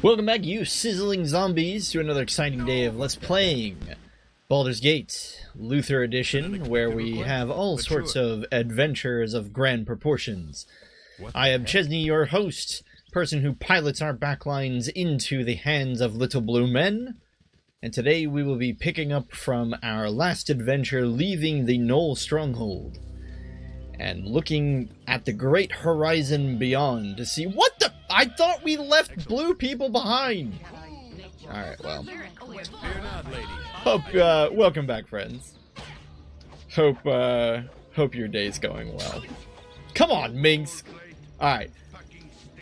Welcome back, you sizzling zombies, to another exciting day of Let's Playing Baldur's Gate, Luther Edition, where we have all sorts of adventures of grand proportions. I am Chezni, your host, person who pilots our backlines into the hands of little blue men, and today we will be picking up from our last adventure, leaving the Knoll Stronghold, and looking at the great horizon beyond to see what the... I thought we left blue people behind! Alright, well. Welcome back, friends. Hope your day's going well. Come on, Minx! Alright.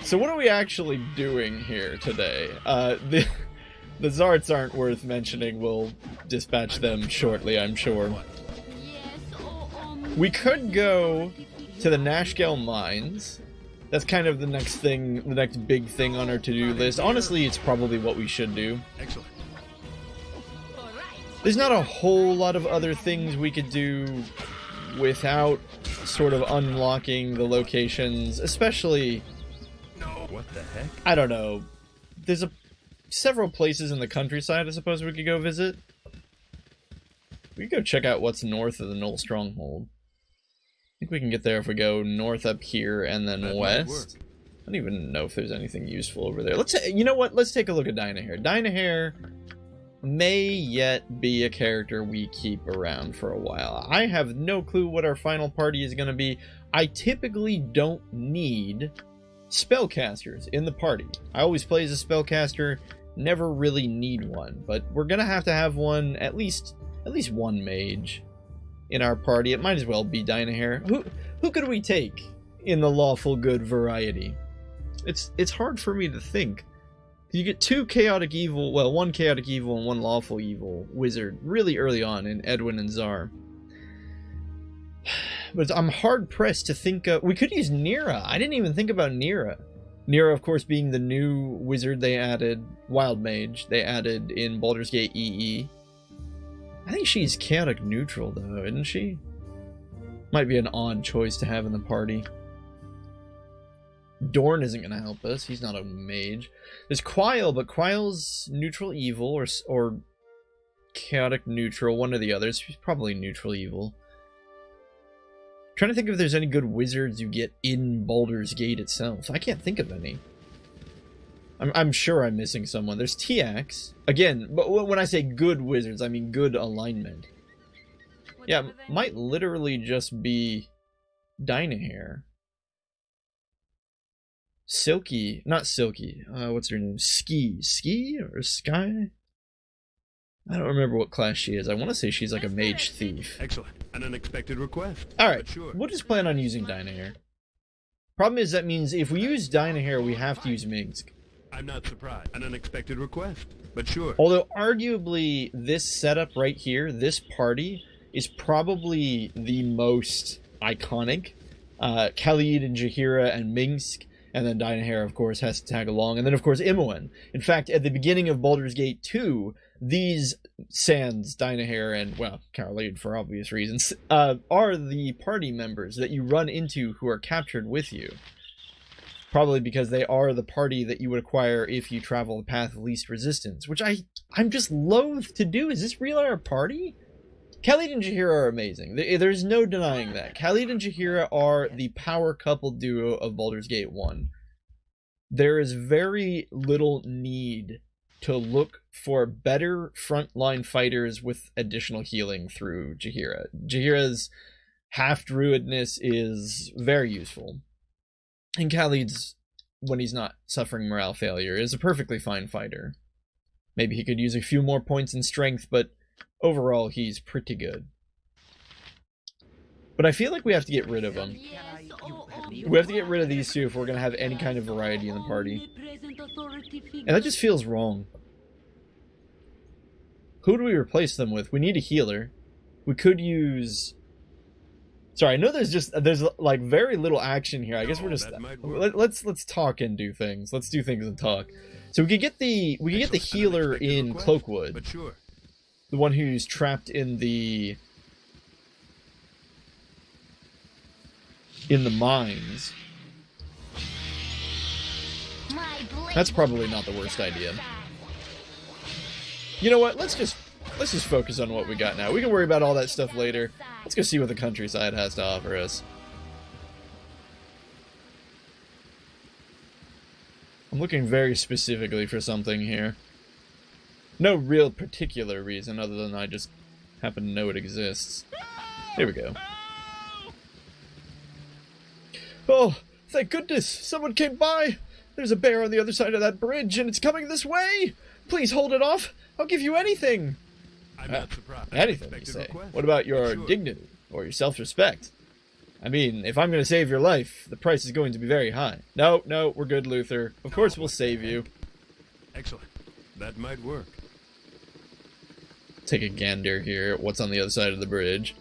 So what are we actually doing here today? The Zarts aren't worth mentioning. We'll dispatch them shortly, I'm sure. We could go to the Nashkel Mines. That's kind of the next thing, the next big thing on our to-do list. Honestly, it's probably what we should do. Excellent. There's not a whole lot of other things we could do without sort of unlocking the locations, especially... What the heck? I don't know. There's several places in the countryside I suppose we could go visit. We could go check out what's north of the Knoll Stronghold. I think we can get there if we go north up here and then west. I don't even know if there's anything useful over there. You know what? Let's take a look at Dynahair. Dynahair may yet be a character we keep around for a while. I have no clue what our final party is going to be. I typically don't need spellcasters in the party. I always play as a spellcaster, never really need one, but we're going to have one, at least one mage in our party. It might as well be Dynahair. Who could we take in the lawful good variety? It's hard for me to think. You get two chaotic evil, well, one chaotic evil and one lawful evil wizard really early on in Edwin and Zar. But I'm hard pressed to think of... We could use Nira. I didn't even think about Nira. Nira, of course, being the new wizard they added, Wild Mage, they added in Baldur's Gate EE. I think she's chaotic neutral, though, isn't she? Might be an odd choice to have in the party. Dorn isn't going to help us. He's not a mage. There's Quile, but Quile's neutral evil or chaotic neutral, one or the other. She's probably neutral evil. Trying to think if there's any good wizards you get in Baldur's Gate itself. I can't think of any. I'm sure I'm missing someone. There's TX. Again, but when I say good wizards, I mean good alignment. Yeah, might literally just be Dynahair. Silky. Not Silky. What's her name? Ski or Sky? I don't remember what class she is. I want to say she's like a mage thief. Excellent. An unexpected request. Alright, Sure. we'll just plan on using Dynahair. Problem is, that means if we use Dynahair, we have to use Minsk. I'm not surprised. An unexpected request, but sure. Although, arguably, this setup right here, this party, is probably the most iconic. Khalid and Jaheira and Minsk, and then Dynahair, of course, has to tag along. And then, of course, Imoen. In fact, at the beginning of Baldur's Gate 2, these Sans, Dynahair, and, well, Khalid, for obvious reasons, are the party members that you run into who are captured with you. Probably because they are the party that you would acquire if you travel the path of least resistance, which I'm just loath to do. Is this really our party? Khalid and Jaheira are amazing. There's no denying that. Khalid and Jaheira are the power couple duo of Baldur's Gate 1. There is very little need to look for better frontline fighters with additional healing through Jaheira. Jaheira's half-druidness is very useful. And Khalid's, when he's not suffering morale failure, is a perfectly fine fighter. Maybe he could use a few more points in strength, but overall he's pretty good. But I feel like we have to get rid of him. We have to get rid of these two if we're going to have any kind of variety in the party. And that just feels wrong. Who do we replace them with? We need a healer. We could use... Sorry, I know there's like very little action here. I guess we're just let's talk and do things. Let's do things and talk. So we could get the healer in Cloakwood. But sure. The one who's trapped in the mines. That's probably not the worst idea. You know what? Let's just focus on what we got now. We can worry about all that stuff later. Let's go see what the countryside has to offer us. I'm looking very specifically for something here. No real particular reason other than I just happen to know it exists. Here we go. Oh, thank goodness! Someone came by! There's a bear on the other side of that bridge, and it's coming this way! Please hold it off! I'll give you anything! I'm not surprised. Anything, you say? What about your dignity, or your self-respect? I mean, if I'm going to save your life, the price is going to be very high. No, we're good, Luther. Of course we'll save you. Excellent. That might work. Take a gander here at what's on the other side of the bridge.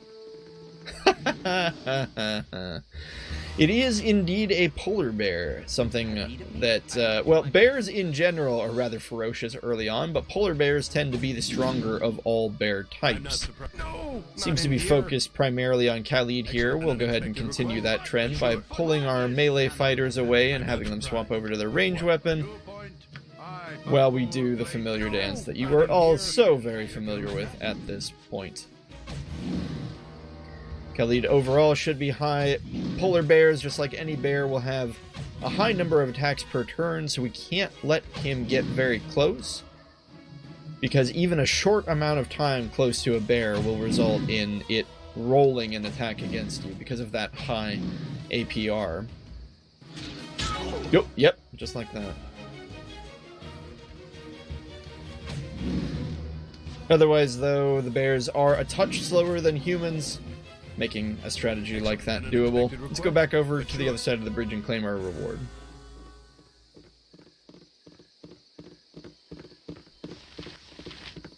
It is indeed a polar bear, something that, well, bears in general are rather ferocious early on, but polar bears tend to be the stronger of all bear types. Seems to be focused primarily on Khalid here. We'll go ahead and continue that trend by pulling our melee fighters away and having them swap over to their ranged weapon, while we do the familiar dance that you are all so very familiar with at this point. Khalid overall should be high. Polar bears, just like any bear, will have a high number of attacks per turn, so we can't let him get very close, because even a short amount of time close to a bear will result in it rolling an attack against you because of that high APR. Yep, just like that. Otherwise, though, the bears are a touch slower than humans, making a strategy like that doable. Let's go back over to the other side of the bridge and claim our reward.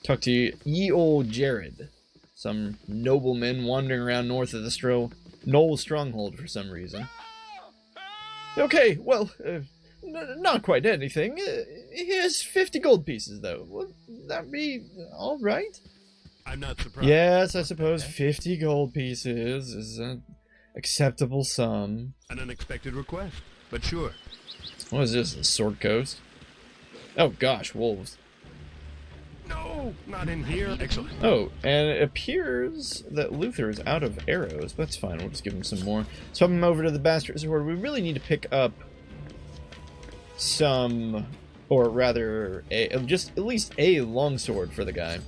Talk to ye old Jared, some nobleman wandering around north of the Knoll Stronghold for some reason. Okay, well, not quite anything. Here's 50 gold pieces, though. Would that be all right? I'm not surprised. Yes, I suppose 50 gold pieces is an acceptable sum. An unexpected request, but sure. What is this, the Sword Coast? Oh gosh, wolves. No, not in here. Excellent. Oh, and it appears that Luther is out of arrows. That's fine, we'll just give him some more. Swap him over to the Bastard Sword. We really need to pick up some, or rather, just at least a longsword for the guy.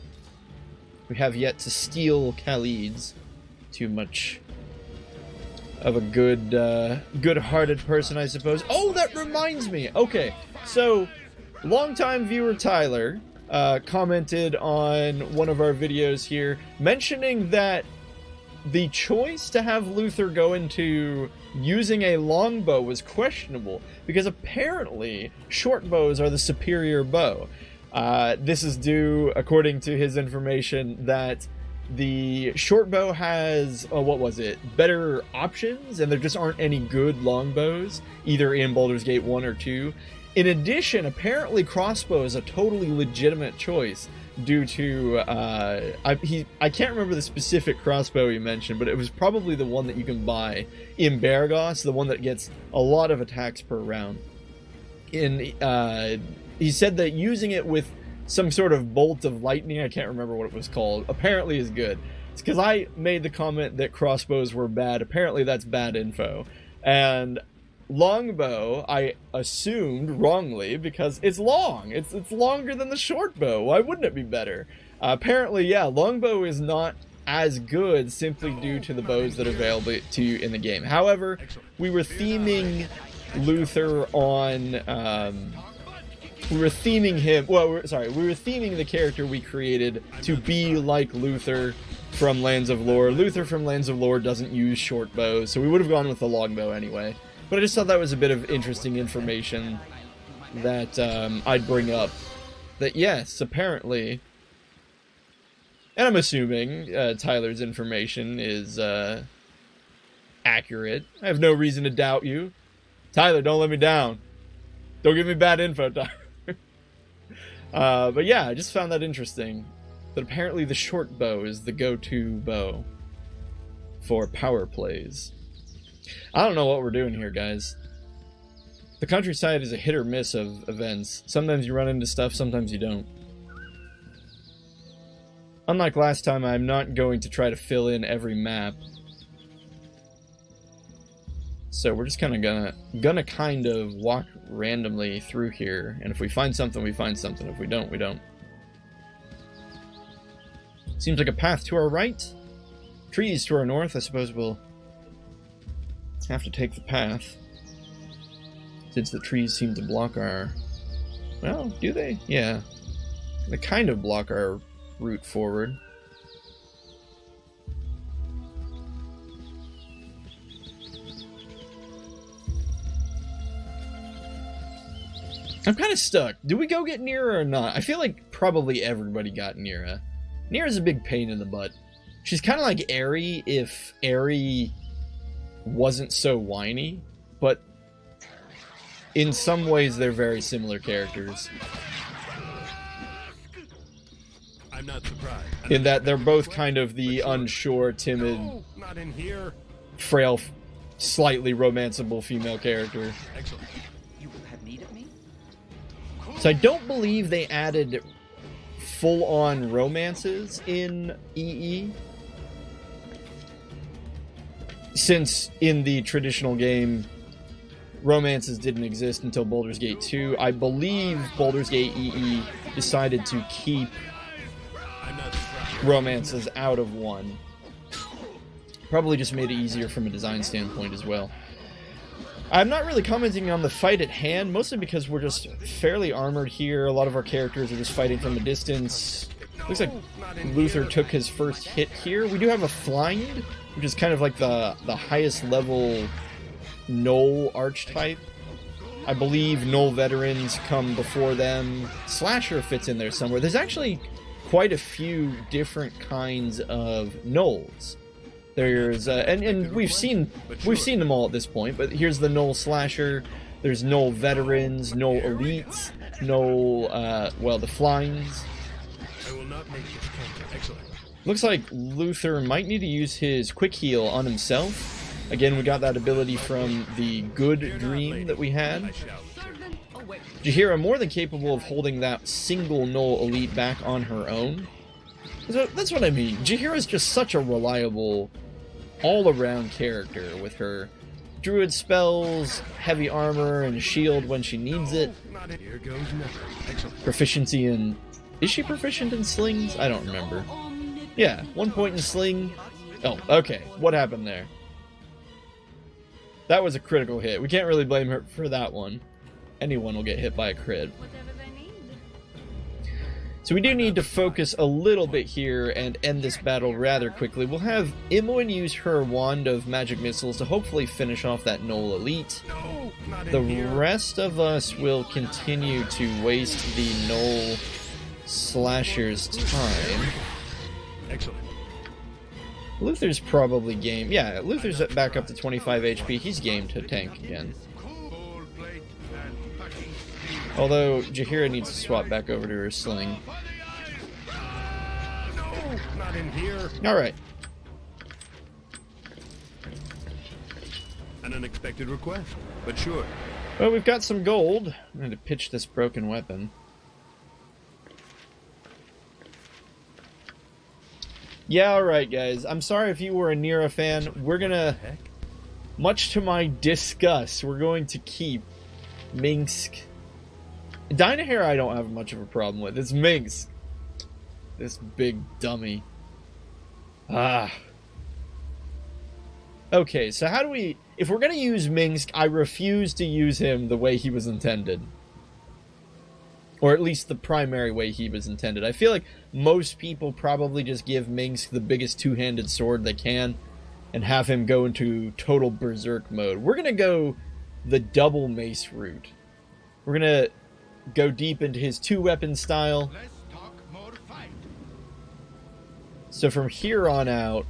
We have yet to steal Khalid's. Too much of a good-hearted person, I suppose. Oh, that reminds me! Okay, so, longtime viewer Tyler commented on one of our videos here, mentioning that the choice to have Luther go into using a longbow was questionable, because apparently short bows are the superior bow. This is due, according to his information, that the short bow has, better options, and there just aren't any good longbows, either in Baldur's Gate 1 or 2. In addition, apparently crossbow is a totally legitimate choice due to, I can't remember the specific crossbow he mentioned, but it was probably the one that you can buy in Baragos, the one that gets a lot of attacks per round. He said that using it with some sort of bolt of lightning, I can't remember what it was called, apparently is good. It's because I made the comment that crossbows were bad. Apparently that's bad info. And longbow, I assumed wrongly, because it's long. It's longer than the short bow. Why wouldn't it be better? Apparently, yeah, longbow is not as good simply due to the bows that are available to you in the game. However, we were theming Luther on... we were theming the character we created to be like Luther from Lands of Lore. Luther from Lands of Lore doesn't use short bows, so we would have gone with the longbow anyway. But I just thought that was a bit of interesting information that I'd bring up. That yes, apparently, and I'm assuming Tyler's information is accurate. I have no reason to doubt you. Tyler, don't let me down. Don't give me bad info, Tyler. But yeah, I just found that interesting. That apparently the short bow is the go-to bow for power plays. I don't know what we're doing here, guys. The countryside is a hit or miss of events. Sometimes you run into stuff, sometimes you don't. Unlike last time, I'm not going to try to fill in every map. So we're just kind of gonna kind of walk randomly through here, and if we find something, we find something. If we don't, we don't. Seems like a path to our right. Trees to our north. I suppose we'll have to take the path, since the trees seem to block our... Well, do they? Yeah. They kind of block our route forward. I'm kind of stuck. Do we go get Nira or not? I feel like probably everybody got Nira. Nira's a big pain in the butt. She's kind of like Aerie if Aerie wasn't so whiny, but in some ways they're very similar characters. I'm not surprised. In that they're both kind of the unsure, timid, No, not in here. frail, slightly romanceable female character. Excellent. You have need of me? So I don't believe they added full-on romances in EE. Since in the traditional game, romances didn't exist until Baldur's Gate 2. I believe Baldur's Gate EE decided to keep I'm not surprised. romances out of 1. Probably just made it easier from a design standpoint as well. I'm not really commenting on the fight at hand, mostly because we're just fairly armored here. A lot of our characters are just fighting from a distance. Looks like Luther took his first hit here. We do have a Flying, which is kind of like the highest level Gnoll archetype. I believe Gnoll veterans come before them. Slasher fits in there somewhere. There's actually quite a few different kinds of Gnolls. There's and we've seen them all at this point, but here's the Gnoll Slasher. There's Gnoll veterans, Gnoll elites, Gnoll well, the Flyings. I will not make this counter. Excellent. Looks like Luther might need to use his quick heal on himself. Again, we got that ability from the good dream that we had. I shall. Jaheira more than capable of holding that single Gnoll elite back on her own. So that's what I mean. Jaheira's just such a reliable, all-around character with her druid spells, heavy armor, and shield when she needs it. Not in here goes nothing. Excellent. Proficiency in... Is she proficient in slings? I don't remember. Yeah, 1 point in sling. Oh, okay. What happened there? That was a critical hit. We can't really blame her for that one. Anyone will get hit by a crit. So we do need to focus a little bit here and end this battle rather quickly. We'll have Imoen use her wand of magic missiles to hopefully finish off that Gnoll elite. No, not in The here. rest of us will continue to waste the Gnoll Slasher's time. Excellent. Luther's probably game. Yeah, Luther's back up to 25 HP. He's game to tank again. Although Jaheira needs to swap back over to her sling. No, not in here. Alright. An unexpected request, but sure. Well, we've got some gold. I'm going to pitch this broken weapon. Yeah, alright guys. I'm sorry if you were a Nira fan. We're gonna, Heck. much to my disgust, we're going to keep Minsk. Dynahair I don't have much of a problem with. It's Minsk. This big dummy. Ah. Okay, so how do we... If we're gonna use Minsk, I refuse to use him the way he was intended. Or at least the primary way he was intended. I feel like most people probably just give Minsk the biggest two-handed sword they can and have him go into total berserk mode. We're gonna go the double mace route. We're gonna go deep into his two-weapon style. Let's talk more fight. So from here on out,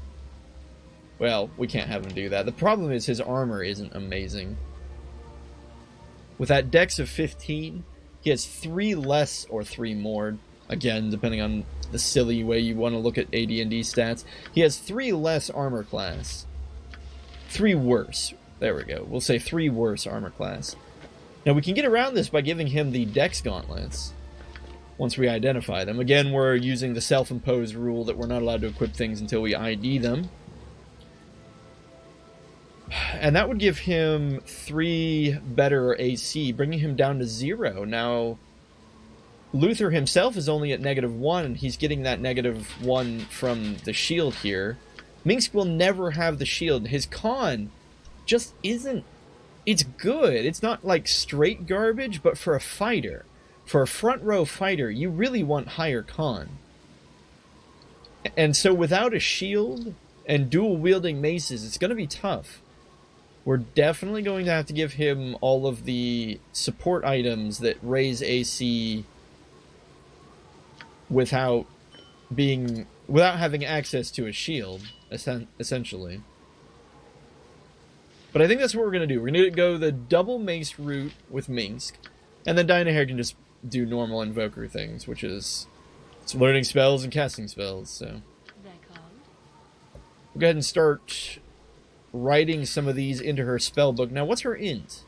well, we can't have him do that. The problem is his armor isn't amazing. With that dex of 15, he has 3 less or 3 more. Again, depending on the silly way you want to look at AD&D stats. He has 3 less armor class. 3 worse. There we go. We'll say 3 worse armor class. Now we can get around this by giving him the Dex Gauntlets once we identify them. Again, we're using the self-imposed rule that we're not allowed to equip things until we ID them. And that would give him 3 better AC, bringing him down to 0. Now, Luther himself is only at -1, and he's getting that -1 from the shield here. Minsk will never have the shield. His con just isn't... It's good. It's not like straight garbage, but for a fighter, for a front row fighter, you really want higher con. And so without a shield and dual wielding maces, it's going to be tough. We're definitely going to have to give him all of the support items that raise AC without having access to a shield, essentially. But I think that's what we're going to do. We're going to go the double mace route with Minsk, and then Dynahair can just do normal invoker things, which is it's learning spells and casting spells. So we'll go ahead and start writing some of these into her spell book. Now, what's her int?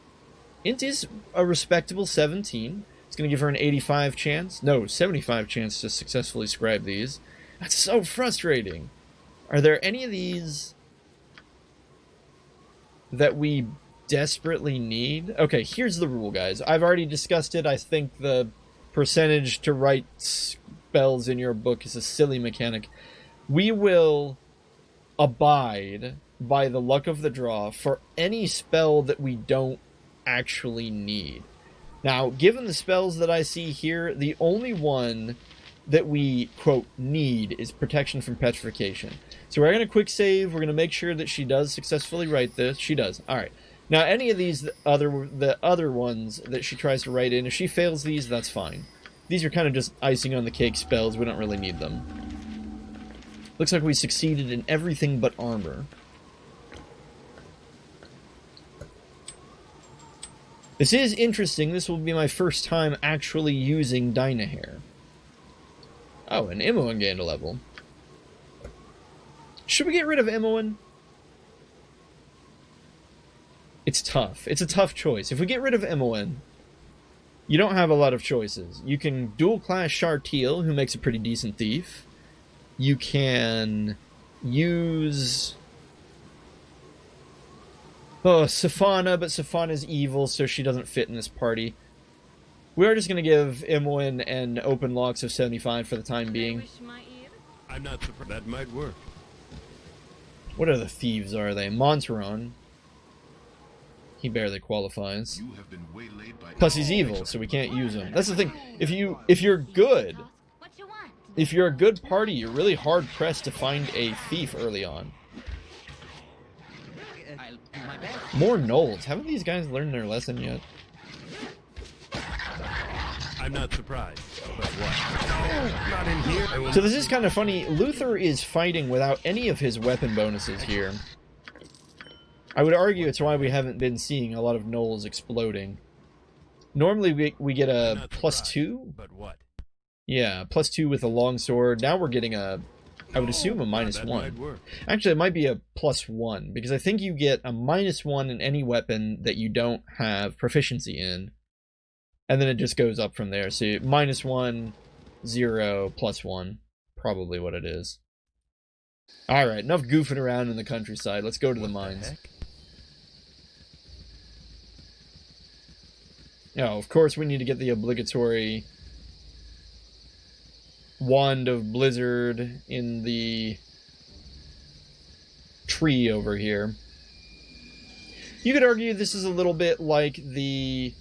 Int is a respectable 17. It's going to give her an 85 chance. No, 75 chance to successfully scribe these. That's so frustrating. Are there any of these that we desperately need? Okay, here's the rule, guys. I've already discussed it. I think the percentage to write spells in your book is a silly mechanic. We will abide by the luck of the draw for any spell that we don't actually need. Now, given the spells that I see here, the only one that we, quote, need is protection from petrification. So we're going to quick save. We're going to make sure that she does successfully write this. She does. All right. Now, any of these the other ones that she tries to write in, if she fails these, that's fine. These are kind of just icing on the cake spells. We don't really need them. Looks like we succeeded in everything but armor. This is interesting. This will be my first time actually using Dynahair. Oh, and Imoen gained a level. Should we get rid of Imoen? It's tough. It's a tough choice. If we get rid of Imoen, you don't have a lot of choices. You can dual class Shartil, who makes a pretty decent thief. You can use... Oh, Safana, but Safana's evil, so she doesn't fit in this party. We are just going to give Imoen an open locks of 75 for the time being. I'm not surprised. That might work. What other thieves are they? Monteron. He barely qualifies. You have been waylaid by Plus he's evil, so we can't use him. That's the thing. If you're good, if you're a good party, you're really hard pressed to find a thief early on. More gnolls. Haven't these guys learned their lesson yet? I'm not surprised. But what? No, not in here. So this is kind of funny. Luther is fighting without any of his weapon bonuses here. I would argue it's why we haven't been seeing a lot of gnolls exploding. Normally we get a +2. But what? Yeah, +2 with a longsword. Now we're getting a... I would assume a -1. Actually, it might be a +1, because I think you get a -1 in any weapon that you don't have proficiency in. And then it just goes up from there. So -1, 0, +1. Probably what it is. Alright, enough goofing around in the countryside. Let's go to the mines. Oh, of course we need to get the obligatory Wand of Blizzard in the tree over here. You could argue this is a little bit like the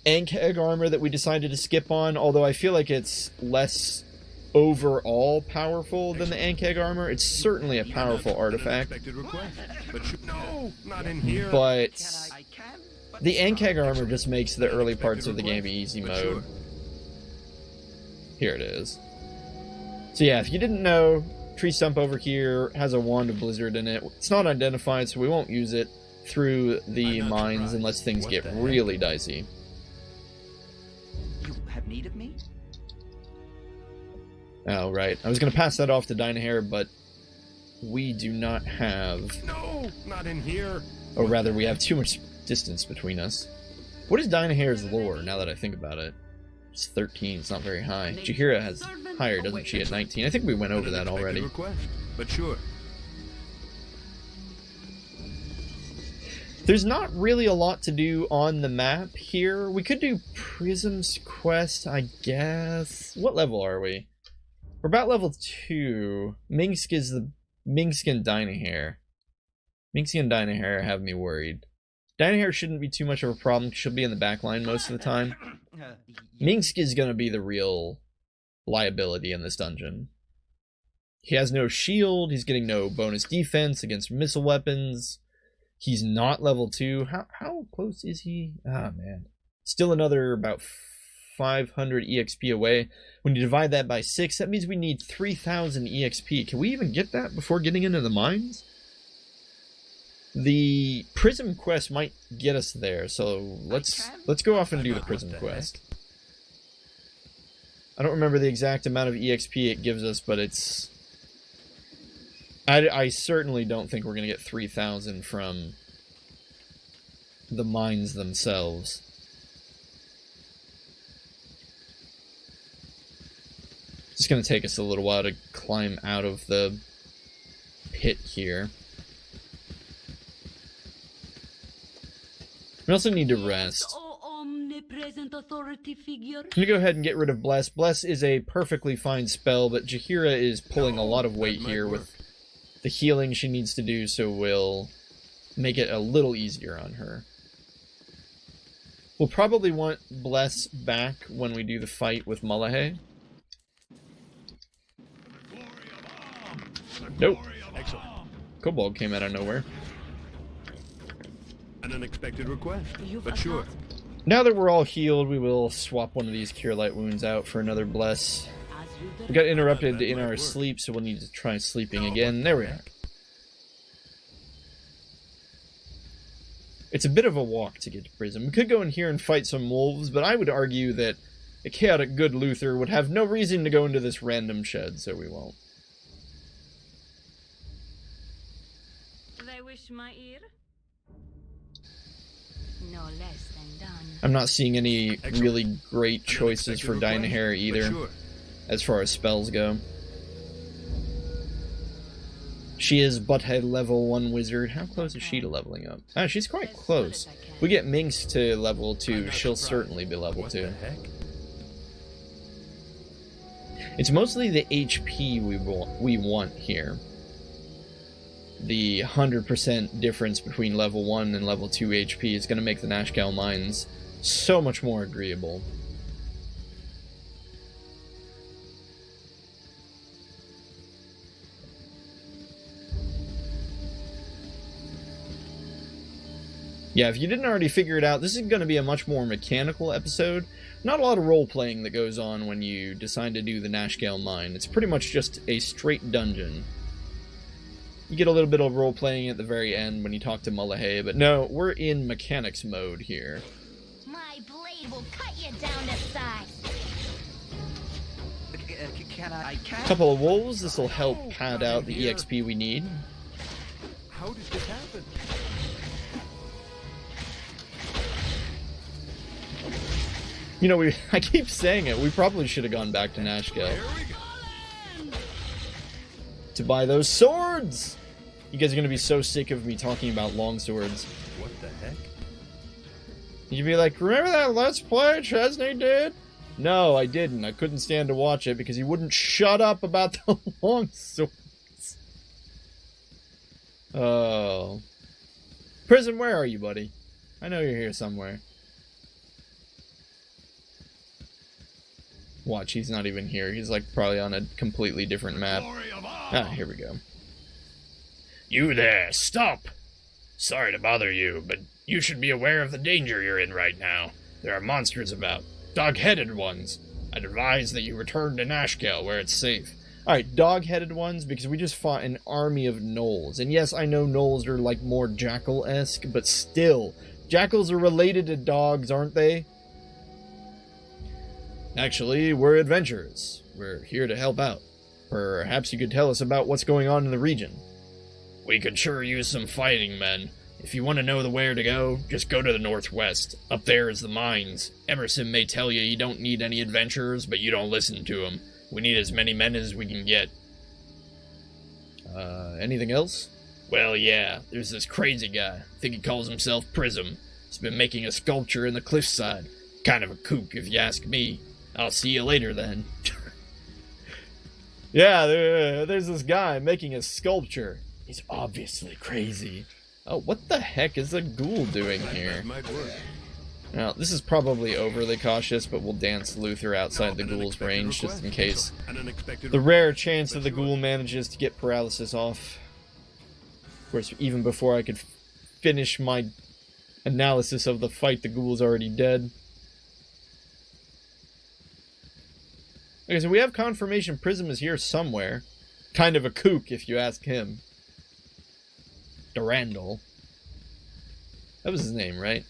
Ankheg armor that we decided to skip on, although I feel like it's less overall powerful than the Ankheg armor. It's certainly a powerful artifact. But the Ankheg armor just makes the early parts of the game easy mode. Here it is. So yeah, if you didn't know, tree stump over here has a Wand of Blizzard in it. It's not identified, so we won't use it through the mines unless things get really dicey. You have need of me? Oh, right. I was going to pass that off to Dynahair, but we do not have... No, not in here. Or rather, we have too much distance between us. What is Dynahair's lore, now that I think about it? It's 13, it's not very high. Jaheira has higher, doesn't she, at 19? I think we went over that already. Request, but sure. There's not really a lot to do on the map here. We could do Prism's quest, I guess. What level are we? We're about level 2. Minsk and Dynahair. Minsk and Dynahair have me worried. Dynahair shouldn't be too much of a problem. She'll be in the back line most of the time. Minsk is going to be the real liability in this dungeon. He has no shield. He's getting no bonus defense against missile weapons. He's not level 2. How close is he? Ah, man. Still another about 500 EXP away. When you divide that by 6, that means we need 3,000 EXP. Can we even get that before getting into the mines? The Prism quest might get us there, so let's go off and do the Prism quest. I don't remember the exact amount of EXP it gives us, but it's... I certainly don't think we're going to get 3,000 from the mines themselves. It's just going to take us a little while to climb out of the pit here. We also need to rest. I'm going to go ahead and get rid of Bless. Bless is a perfectly fine spell, but Jaheira is pulling a lot of weight here with the healing she needs to do, so we'll make it a little easier on her. We'll probably want Bless back when we do the fight with Mullahay. Nope. Excellent. Kobold came out of nowhere. An unexpected request, but sure. Now that we're all healed, we will swap one of these Cure Light Wounds out for another Bless. We got interrupted in our sleep, so we'll need to try sleeping again. There we are. It's a bit of a walk to get to Prism. We could go in here and fight some wolves, but I would argue that a chaotic good Luther would have no reason to go into this random shed, so we won't. They wish my ear? No less than done. I'm not seeing any really great choices for Dynahair either, as far as spells go. She is but a level 1 wizard. How close is she to leveling up? Ah, she's quite close. We get Minx to level 2, she'll certainly be level 2. It's mostly the HP we want here. The 100% difference between level 1 and level 2 HP is going to make the Nashkel mines so much more agreeable. Yeah, if you didn't already figure it out, this is going to be a much more mechanical episode. Not a lot of role-playing that goes on when you decide to do the Nashkel mine. It's pretty much just a straight dungeon. You get a little bit of role-playing at the very end when you talk to Mullahay, but no, we're in mechanics mode here. My blade will cut you down to size. A couple of wolves, this will help pad out the EXP we need. How did this happen? You know, I keep saying it, we probably should have gone back to Nashkel to buy those swords! You guys are going to be so sick of me talking about long swords. What the heck? You'd be like, remember that Let's Play Chezni did? No, I didn't. I couldn't stand to watch it because he wouldn't shut up about the long swords. Oh. Prism, where are you, buddy? I know you're here somewhere. Watch, he's not even here. He's like probably on a completely different map. Ah, here we go. You there, stop! Sorry to bother you, but you should be aware of the danger you're in right now. There are monsters about, dog-headed ones. I'd advise that you return to Nashkel, where it's safe. Alright, dog-headed ones, because we just fought an army of gnolls. And yes, I know gnolls are like more jackal-esque, but still, jackals are related to dogs, aren't they? Actually, we're adventurers. We're here to help out. Perhaps you could tell us about what's going on in the region. We could sure use some fighting men. If you want to know the where to go, just go to the northwest. Up there is the mines. Emerson may tell you don't need any adventurers, but you don't listen to him. We need as many men as we can get. Anything else? Well, yeah, there's this crazy guy. I think he calls himself Prism. He's been making a sculpture in the cliffside. Kind of a kook, if you ask me. I'll see you later, then. Yeah, there's this guy making a sculpture. He's obviously crazy. Oh, what the heck is the ghoul doing here? That might work. Now, this is probably overly cautious, but we'll dance Luther outside the ghoul's range just in case. The rare chance that the ghoul manages to get paralysis off. Of course, even before I could finish my analysis of the fight, the ghoul's already dead. Okay, so we have confirmation Prism is here somewhere. Kind of a kook, if you ask him. Durandal. That was his name, right?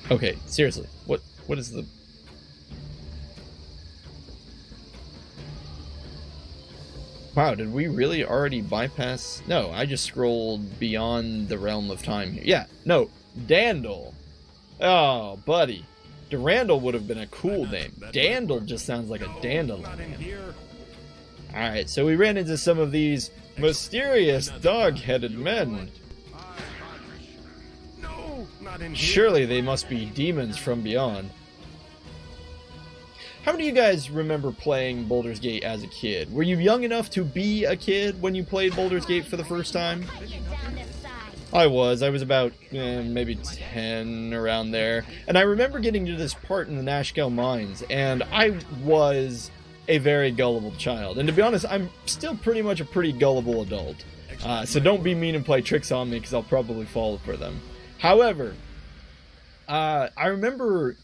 Okay, seriously, what is the... Wow, did we really already bypass... No, I just scrolled beyond the realm of time here. Yeah, no, Dandel. Oh, buddy. Durandal would have been a cool name. Dandel just sounds like a dandelion. Alright, so we ran into some of these mysterious dog-headed men. Surely they must be demons from beyond. How many of you guys remember playing Baldur's Gate as a kid? Were you young enough to be a kid when you played Baldur's Gate for the first time? I was about maybe 10, around there. And I remember getting to this part in the Nashkel Mines, and I was a very gullible child. And to be honest, I'm still pretty much a pretty gullible adult. So don't be mean and play tricks on me, because I'll probably fall for them. However, I remember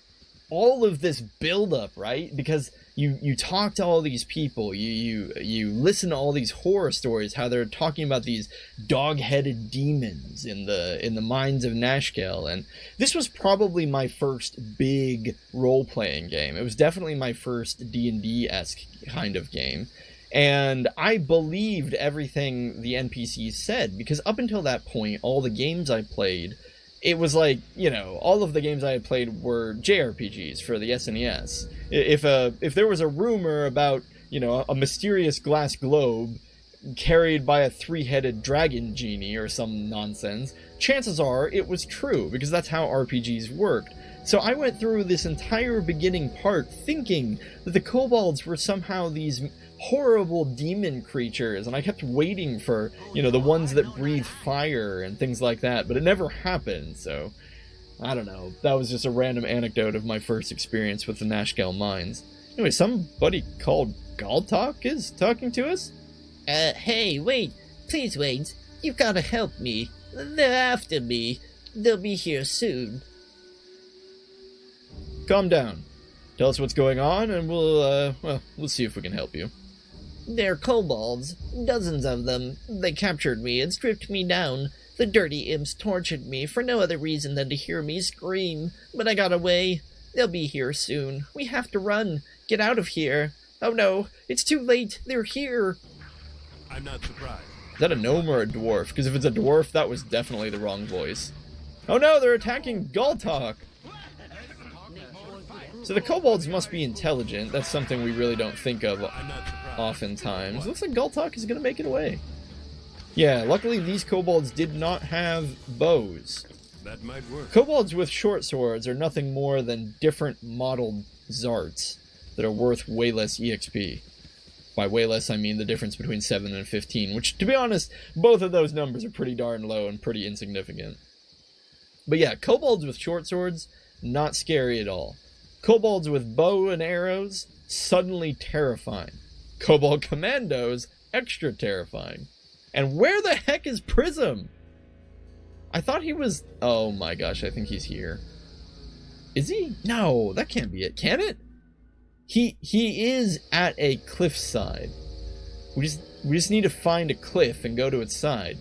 all of this build-up, right? Because you talk to all these people, you listen to all these horror stories, how they're talking about these dog-headed demons in the mines of Nashkel, and this was probably my first big role-playing game. It was definitely my first D&D-esque kind of game. And I believed everything the NPCs said, because up until that point, all the games I played, it was like, you know, all of the games I had played were JRPGs for the SNES. If there was a rumor about, you know, a mysterious glass globe carried by a three-headed dragon genie or some nonsense, chances are it was true, because that's how RPGs worked. So I went through this entire beginning part thinking that the kobolds were somehow these horrible demon creatures, and I kept waiting for, you know, the ones that breathe fire and things like that, but it never happened, so I don't know. That was just a random anecdote of my first experience with the Nashkel Mines. Anyway, somebody called Galtok is talking to us? Hey, wait. Please wait. You've gotta help me. They're after me. They'll be here soon. Calm down. Tell us what's going on, and we'll see if we can help you. They're kobolds. Dozens of them. They captured me and stripped me down. The dirty imps tortured me for no other reason than to hear me scream. But I got away. They'll be here soon. We have to run. Get out of here. Oh no, it's too late. They're here. I'm not surprised. Is that a gnome or a dwarf? Because if it's a dwarf, that was definitely the wrong voice. Oh no, they're attacking Galtok! So the kobolds must be intelligent. That's something we really don't think of oftentimes. Looks like Galtok is going to make it away. Yeah, luckily these kobolds did not have bows. That might work. Kobolds with short swords are nothing more than different modeled Zarts that are worth way less EXP. By way less, I mean the difference between 7 and 15, which, to be honest, both of those numbers are pretty darn low and pretty insignificant. But yeah, kobolds with short swords, not scary at all. Kobolds with bow and arrows, suddenly terrifying. Kobold commandos, extra terrifying. And where the heck is Prism? I thought he was... Oh my gosh, I think he's here. Is he? No, that can't be it. Can it? He is at a cliffside. We just need to find a cliff and go to its side.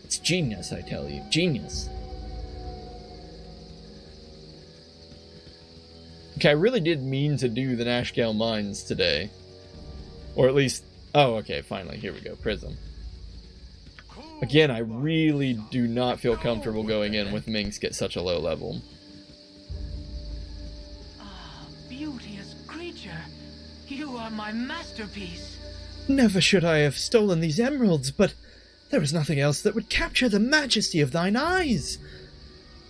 It's genius, I tell you. Genius. Okay, I really did mean to do the Nashkel Mines today. Or at least, Oh, okay, finally. Here we go. Prism. Again, I really do not feel comfortable going in with Minsk at such a low level. Ah, beauteous creature. You are my masterpiece. Never should I have stolen these emeralds, but there was nothing else that would capture the majesty of thine eyes.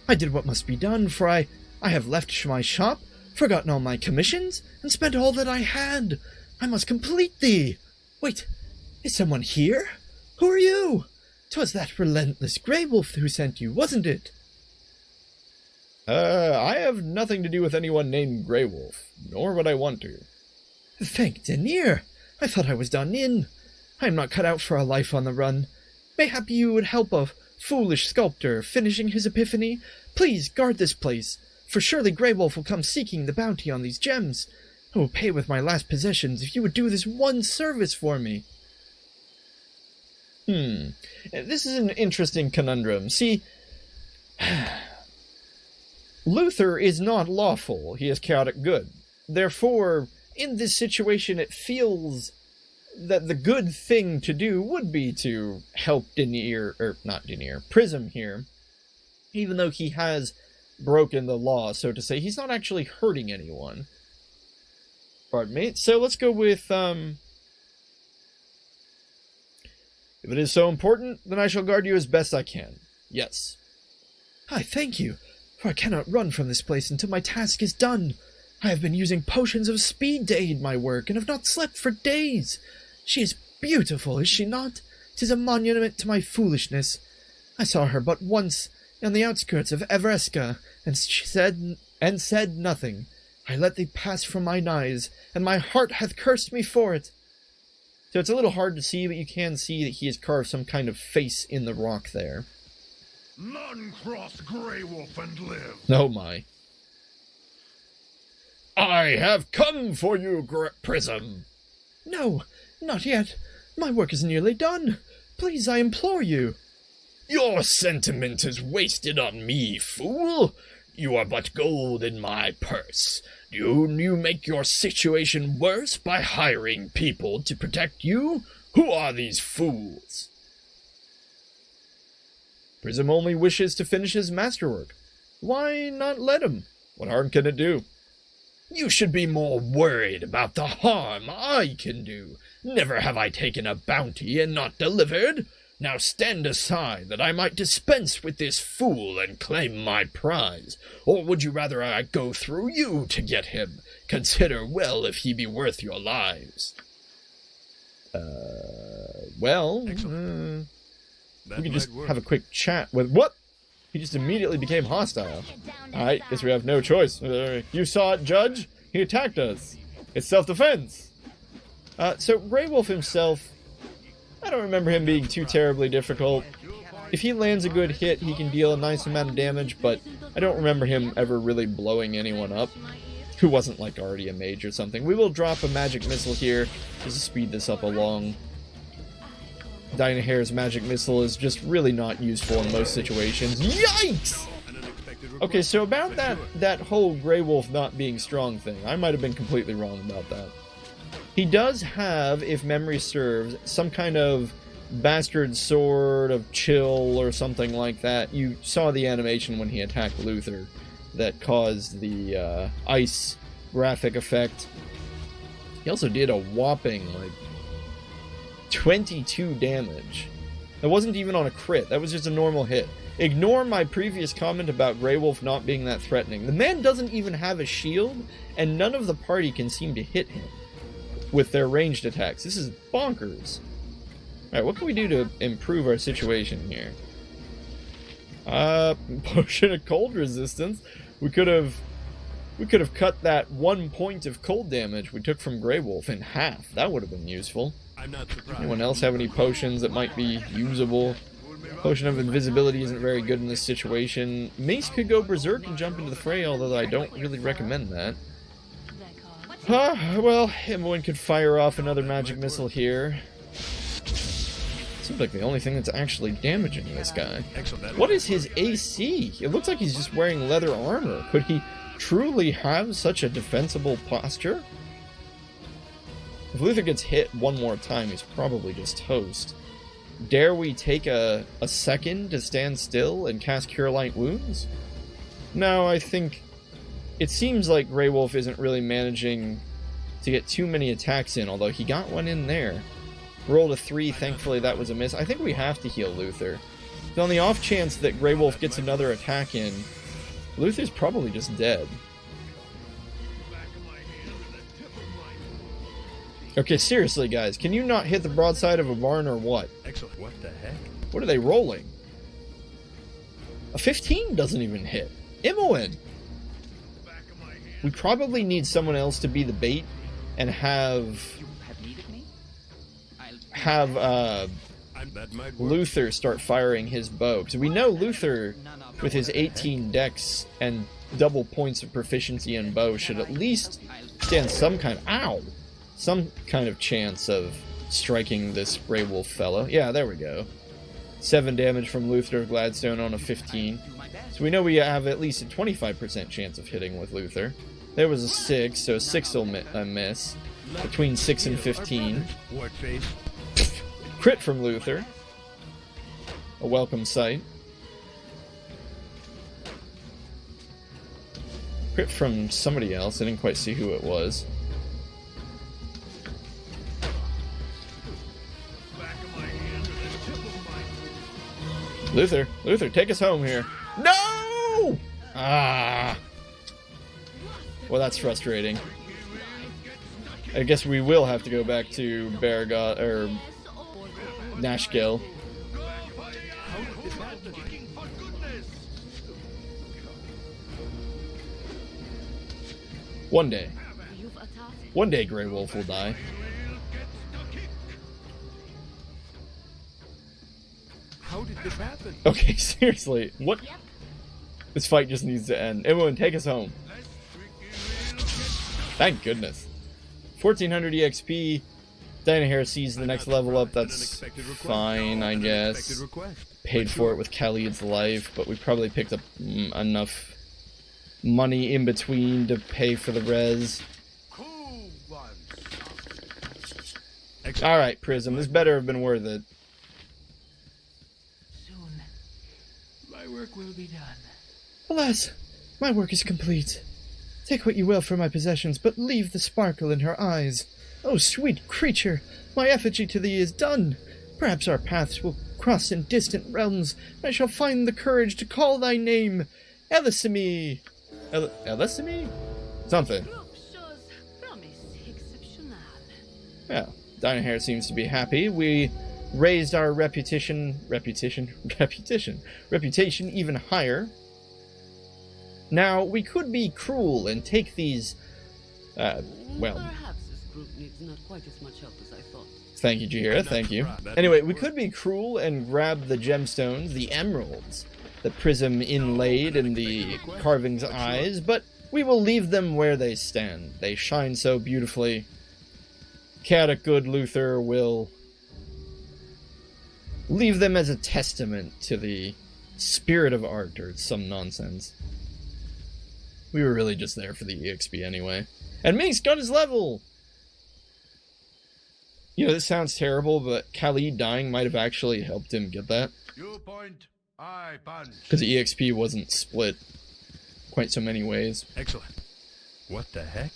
I did what must be done, for I have left my shop, forgotten all my commissions, and spent all that I had. I must complete thee. Wait, is someone here? Who are you? 'Twas that relentless grey wolf who sent you, wasn't it? I have nothing to do with anyone named Grey Wolf, nor would I want to. Thank Denier. I thought I was done in. I am not cut out for a life on the run. Mayhap you would help a foolish sculptor finishing his epiphany. Please guard this place, for surely Grey Wolf will come seeking the bounty on these gems. I will pay with my last possessions if you would do this one service for me. This is an interesting conundrum. See, Luther is not lawful. He is chaotic good. Therefore, in this situation, it feels that the good thing to do would be to help Prism here, even though he has broken the law, so to say. He's not actually hurting anyone. Pardon me. So let's go with, if it is so important, then I shall guard you as best I can. Yes. I thank you, for I cannot run from this place until my task is done. I have been using potions of speed to aid my work, and have not slept for days. She is beautiful, is she not? 'Tis a monument to my foolishness. I saw her but once on the outskirts of Evereska, and she said nothing. I let thee pass from mine eyes, and my heart hath cursed me for it. So it's a little hard to see, but you can see that he has carved some kind of face in the rock there. None cross Grey Wolf and live. Oh my. I have come for you, Prism. No, not yet. My work is nearly done. Please, I implore you. Your sentiment is wasted on me, fool. You are but gold in my purse. You make your situation worse by hiring people to protect you? Who are these fools? Prism only wishes to finish his masterwork. Why not let him? What harm can it do? You should be more worried about the harm I can do. Never have I taken a bounty and not delivered. Now stand aside, that I might dispense with this fool and claim my prize. Or would you rather I go through you to get him? Consider well if he be worth your lives. Well, we can just have a quick chat with... What? He just immediately became hostile. Alright, guess we have no choice. You saw it, Judge. He attacked us. It's self-defense. So Grey Wolf himself, I don't remember him being too terribly difficult. If he lands a good hit, he can deal a nice amount of damage, but I don't remember him ever really blowing anyone up who wasn't like already a mage or something. We will drop a magic missile here just to speed this up along. Dynahair's magic missile is just really not useful in most situations. Yikes! Okay, so about that whole Grey Wolf not being strong thing, I might have been completely wrong about that. He does have, if memory serves, some kind of bastard sword of chill or something like that. You saw the animation when he attacked Luther that caused the ice graphic effect. He also did a whopping, like, 22 damage. That wasn't even on a crit. That was just a normal hit. Ignore my previous comment about Grey Wolf not being that threatening. The man doesn't even have a shield, and none of the party can seem to hit him with their ranged attacks. This is bonkers. Alright, what can we do to improve our situation here? Potion of cold resistance. We could have cut that 1 point of cold damage we took from Grey Wolf in half. That would have been useful. I'm not surprised. Anyone else have any potions that might be usable? Potion of invisibility isn't very good in this situation. Mace could go berserk and jump into the fray, although I don't really recommend that. Well, Imoen could fire off another magic missile here. Seems like the only thing that's actually damaging this guy. What is his AC? It looks like he's just wearing leather armor. Could he truly have such a defensible posture? If Luther gets hit one more time, he's probably just toast. Dare we take a second to stand still and cast Cure Light Wounds? No, I think... It seems like Grey Wolf isn't really managing to get too many attacks in, although he got one in there. Rolled a 3, thankfully that was a miss. I think we have to heal Luther. So on the off chance that Grey Wolf gets another attack in, Luther's probably just dead. Okay, seriously, guys, can you not hit the broadside of a barn or what? Excellent. What the heck? What are they rolling? A 15 doesn't even hit. Imoen! We probably need someone else to be the bait and have Luther start firing his bow. Because we know Luther, with his 18 dex and double points of proficiency in bow, should at least stand some kind of chance of striking this Grey Wolf fellow. Yeah, there we go. 7 damage from Luther Gladstone on a 15. So we know we have at least a 25% chance of hitting with Luther. There was a 6, so 6 will miss. Between 6 and 15. Crit from Luther. A welcome sight. Crit from somebody else. I didn't quite see who it was. Luther, take us home here. No! Ah. Well, that's frustrating. I guess we will have to go back to Baragot or Nashgill. One day, Grey Wolf will die. How did this happen? Okay, seriously, what? This fight just needs to end. Everyone, take us home. Thank goodness. 1400 EXP. Dynahair sees the next level up. That's fine, I guess. Paid for it with Khalid's life, but we probably picked up enough money in between to pay for the res. Alright, Prism. This better have been worth it. Soon, my work will be done. Alas, my work is complete. Take what you will from my possessions, but leave the sparkle in her eyes. Oh, sweet creature, my effigy to thee is done. Perhaps our paths will cross in distant realms, and I shall find the courage to call thy name. Elisimi. Elisimi? Something. Yeah, Dynahair seems to be happy. We raised our reputation even higher. Now, we could be cruel and take these, well... Perhaps this group needs not quite as much help as I thought. Thank you, Jahira, thank you. Anyway, we could be cruel and grab the gemstones, the emeralds, the prism inlaid in the carving's eyes, but we will leave them where they stand. They shine so beautifully. Chaotic Good Luther will leave them as a testament to the spirit of art, or some nonsense. We were really just there for the EXP anyway. And Mink's got his level! You know, this sounds terrible, but Khalid dying might have actually helped him get that. You point, I punch. Because the EXP wasn't split quite so many ways. Excellent. What the heck?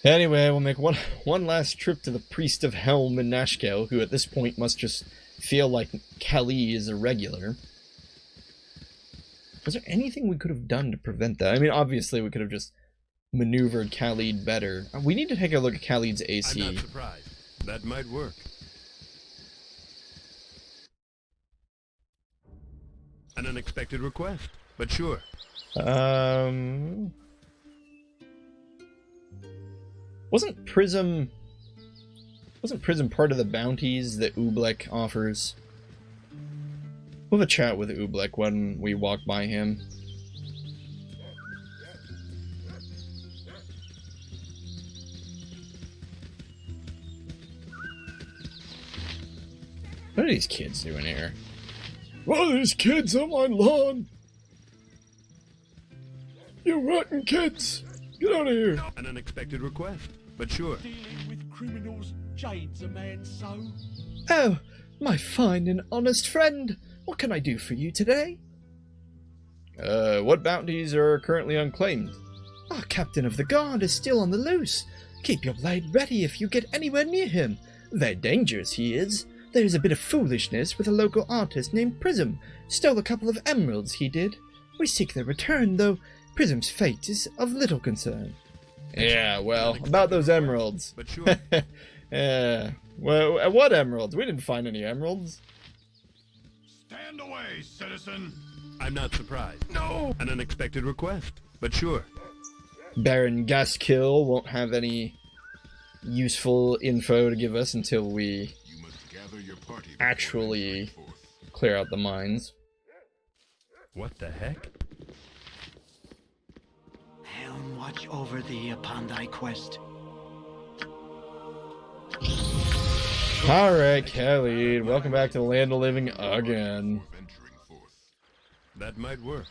Anyway, we'll make one last trip to the Priest of Helm in Nashkel, who at this point must just feel like Kali is a regular. Was there anything we could have done to prevent that? I mean, obviously we could have just maneuvered Khalid better. We need to take a look at Khalid's AC. I'm not surprised. That might work. An unexpected request, but sure. Wasn't Prism part of the bounties that Oobleck offers? We'll have a chat with Oobleck when we walk by him. What are these kids doing here? What are these kids on my lawn? You rotten kids! Get out of here! An unexpected request, but sure. Dealing with criminals jades a man so. Oh, my fine and honest friend. What can I do for you today? What bounties are currently unclaimed? Our captain of the guard is still on the loose. Keep your blade ready if you get anywhere near him. Very dangerous he is. There's a bit of foolishness with a local artist named Prism. Stole a couple of emeralds, he did. We seek their return, though Prism's fate is of little concern. Yeah, well, about those emeralds. But sure. Yeah. Well, what emeralds? We didn't find any emeralds. Stand away, citizen. I'm not surprised. No! An unexpected request, but sure. Baron Gaskill won't have any useful info to give us until we actually clear out the mines. What the heck? Helm watch over thee upon thy quest. Alright, Khalid, welcome back to the Land of Living again. That might work.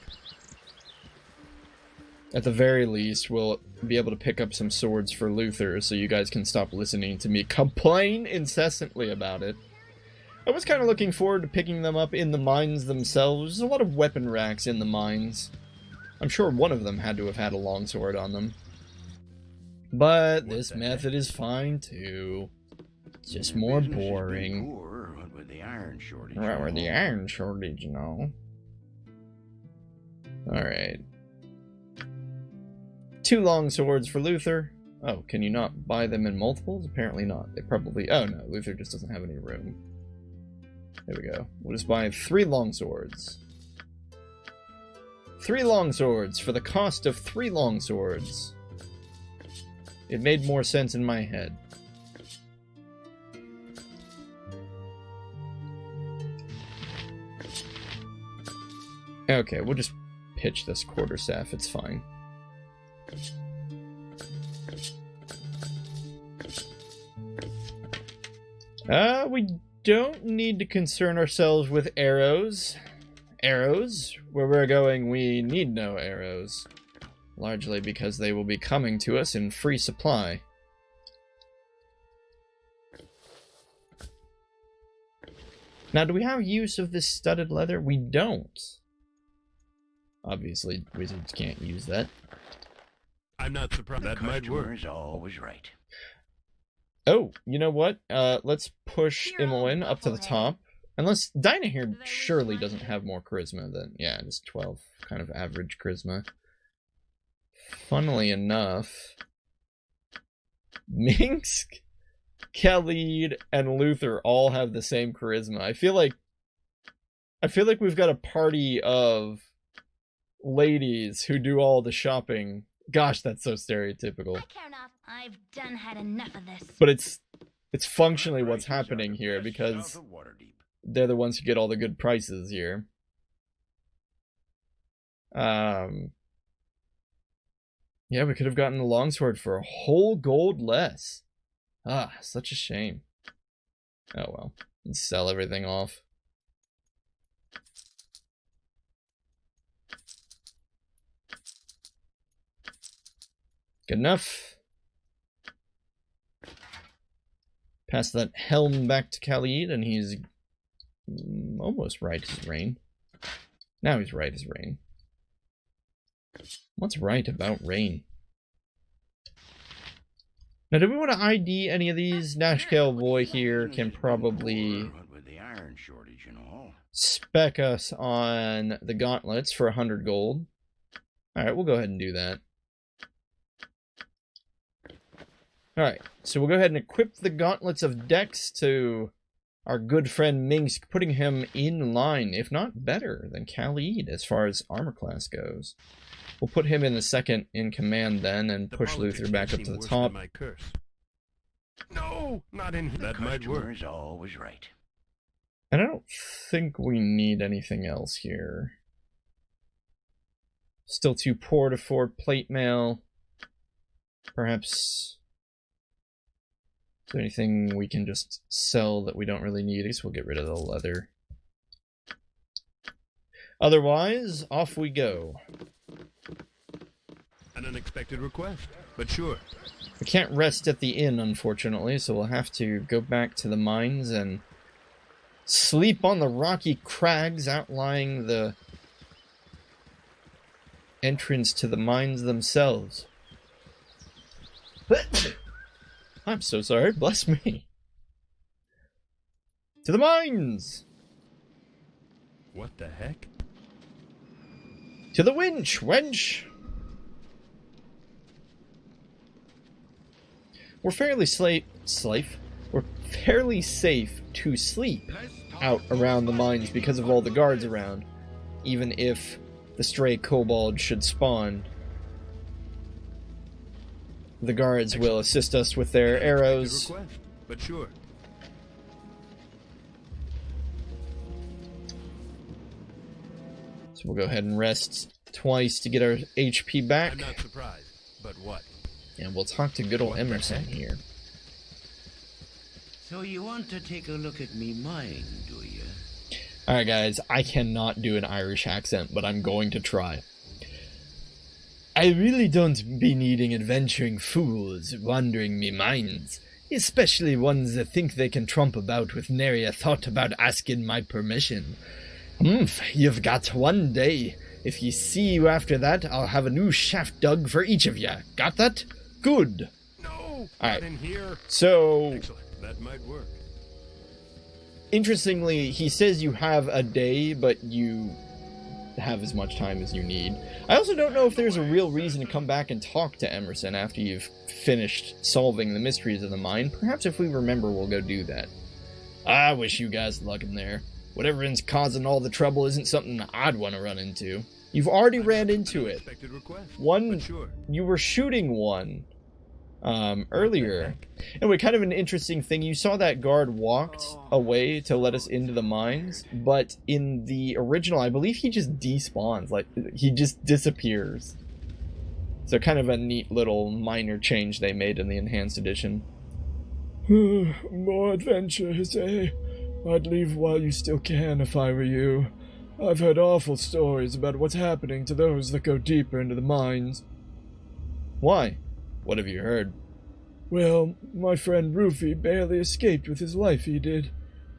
At the very least, we'll be able to pick up some swords for Luther, so you guys can stop listening to me complain incessantly about it. I was kind of looking forward to picking them up in the mines themselves. There's a lot of weapon racks in the mines. I'm sure one of them had to have had a longsword on them. But this method is fine too. It's just more boring. Right with the iron shortage, you know. Alright. 2 long swords for Luther. Oh, can you not buy them in multiples? Apparently not. They probably... Oh no, Luther just doesn't have any room. There we go. We'll just buy 3 long swords. 3 long swords for the cost of 3 long swords. It made more sense in my head. Okay, we'll just pitch this quarterstaff. It's fine. We don't need to concern ourselves with arrows. Arrows? Where we're going, we need no arrows. Largely because they will be coming to us in free supply. Now, do we have use of this studded leather? We don't. Obviously, wizards can't use that. I'm not surprised. That might work. is always right. Oh, you know what? Let's push Imoen up to the top. Unless Dinah here surely doesn't have more charisma than... Yeah, just 12. Kind of average charisma. Funnily enough... Minsk, Khalid, and Luther all have the same charisma. I feel like we've got a party of ladies who do all the shopping. Gosh, that's so stereotypical. I care not. I've done had enough of this. But it's functionally what's happening here because they're the ones who get all the good prices here. Yeah, we could have gotten the longsword for a whole gold less. Ah, such a shame. Oh well, let's sell everything off. Good enough. Pass that helm back to Khalid, and he's almost right as rain. Now he's right as rain. What's right about rain? Now, do we want to ID any of these? Nashkel boy here can probably spec us on the gauntlets for 100 gold. Alright, we'll go ahead and do that. Alright, so we'll go ahead and equip the gauntlets of Dex to our good friend Minsk, putting him in line, if not better, than Khalid as far as armor class goes. We'll put him in the second in command then, and push Luther back up to the top. No, not in here. That might work. Is always right. And I don't think we need anything else here. Still too poor to afford plate mail. Perhaps... Is there anything we can just sell that we don't really need? I guess we'll get rid of the leather. Otherwise, off we go. An unexpected request, but sure. We can't rest at the inn, unfortunately, so we'll have to go back to the mines and sleep on the rocky crags outlying the entrance to the mines themselves. I'm so sorry, bless me. To the mines! What the heck? To the winch, wench! We're fairly We're fairly safe to sleep out around the mines because of all the guards around. Even if the stray kobold should spawn, the guards will assist us with their arrows. Request, but sure. So we'll go ahead and rest twice to get our HP back. I'm not surprised, but what? And we'll talk to good old Emerson here. So you want to take a look at me mine, do you? Alright guys, I cannot do an Irish accent, but I'm going to try. I really don't be needing adventuring fools wandering me mines, especially ones that think they can tromp about with nary a thought about asking my permission. You've got one day. If ye see you after that, I'll have a new shaft dug for each of ya. Got that? Good. No, Alright, in here. So Excellent. That might work. Interestingly, he says you have a day, but you have as much time as you need. I also don't know if there's a real reason to come back and talk to Emerson after you've finished solving the mysteries of the mine. Perhaps if we remember, we'll go do that. I wish you guys luck in there. Whatever's causing all the trouble isn't something I'd want to run into. You've already ran into it. One, you were shooting one earlier. Anyway, kind of an interesting thing. You saw that guard walked away to let us into the mines, but in the original, I believe he just despawns. Like, he just disappears. So kind of a neat little minor change they made in the enhanced edition. More adventures, eh? I'd leave while you still can if I were you. I've heard awful stories about what's happening to those that go deeper into the mines. Why? What have you heard? Well, my friend Rufy barely escaped with his life, he did.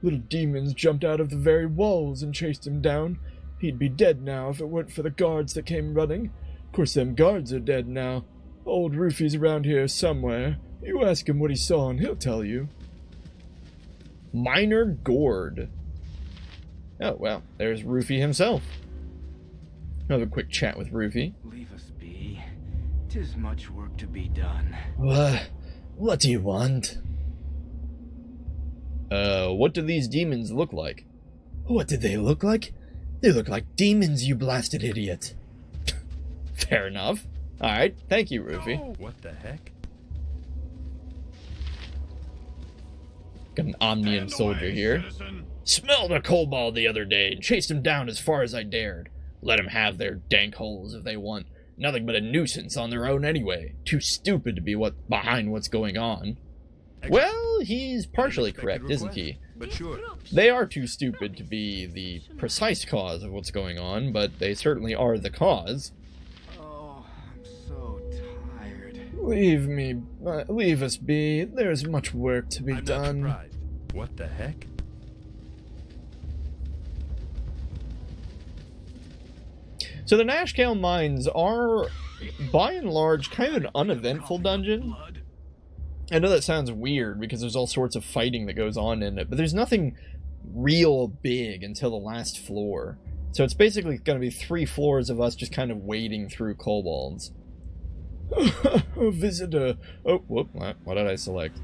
Little demons jumped out of the very walls and chased him down. He'd be dead now if it weren't for the guards that came running. Of course, them guards are dead now. Old Rufy's around here somewhere. You ask him what he saw and he'll tell you. Minor Gourd. Oh, well, there's Rufy himself. I'll have a quick chat with Rufy. Leave us be. 'Tis much work to be done. What do you want? What do these demons look like? What did they look like? They look like demons, you blasted idiot. Fair enough. Alright, thank you, Rufy. No. What the heck? Got an Omnium soldier here. Smelled a kobold the other day and chased him down as far as I dared. Let him have their dank holes if they want. Nothing but a nuisance on their own anyway. Too stupid to be behind what's going on. Well, he's partially correct, isn't he? But sure. They are too stupid to be the precise cause of what's going on, but they certainly are the cause. Oh, I'm so tired. Leave us be. There's much work to be I'm done. Not surprised. What the heck? So the Nashkale Mines are, by and large, kind of an uneventful dungeon. I know that sounds weird because there's all sorts of fighting that goes on in it, but there's nothing real big until the last floor. So it's basically going to be 3 floors of us just kind of wading through kobolds. A visitor. Oh, whoop, what did I select?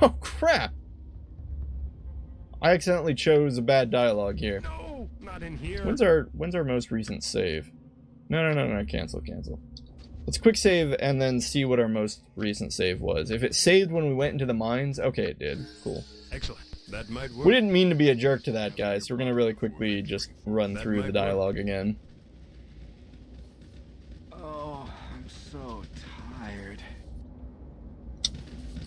Oh, crap! I accidentally chose a bad dialogue here. No, not in here. When's our most recent save? No, cancel. Let's quick save and then see what our most recent save was. If it saved when we went into the mines, okay, it did. Cool. Excellent. That might work. We didn't mean to be a jerk to that guy, so we're gonna really quickly just run through the dialogue again. Oh, I'm so tired.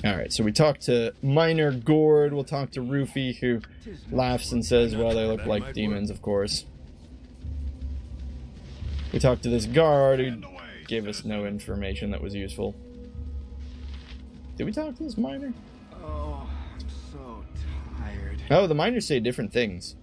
Alright, so we talked to Minor Gourd, we'll talk to Rufy, who laughs and says, well, they look like demons, of course. We talked to this guard who gave us no information that was useful. Did we talk to this miner? Oh, I'm so tired. Oh, the miners say different things.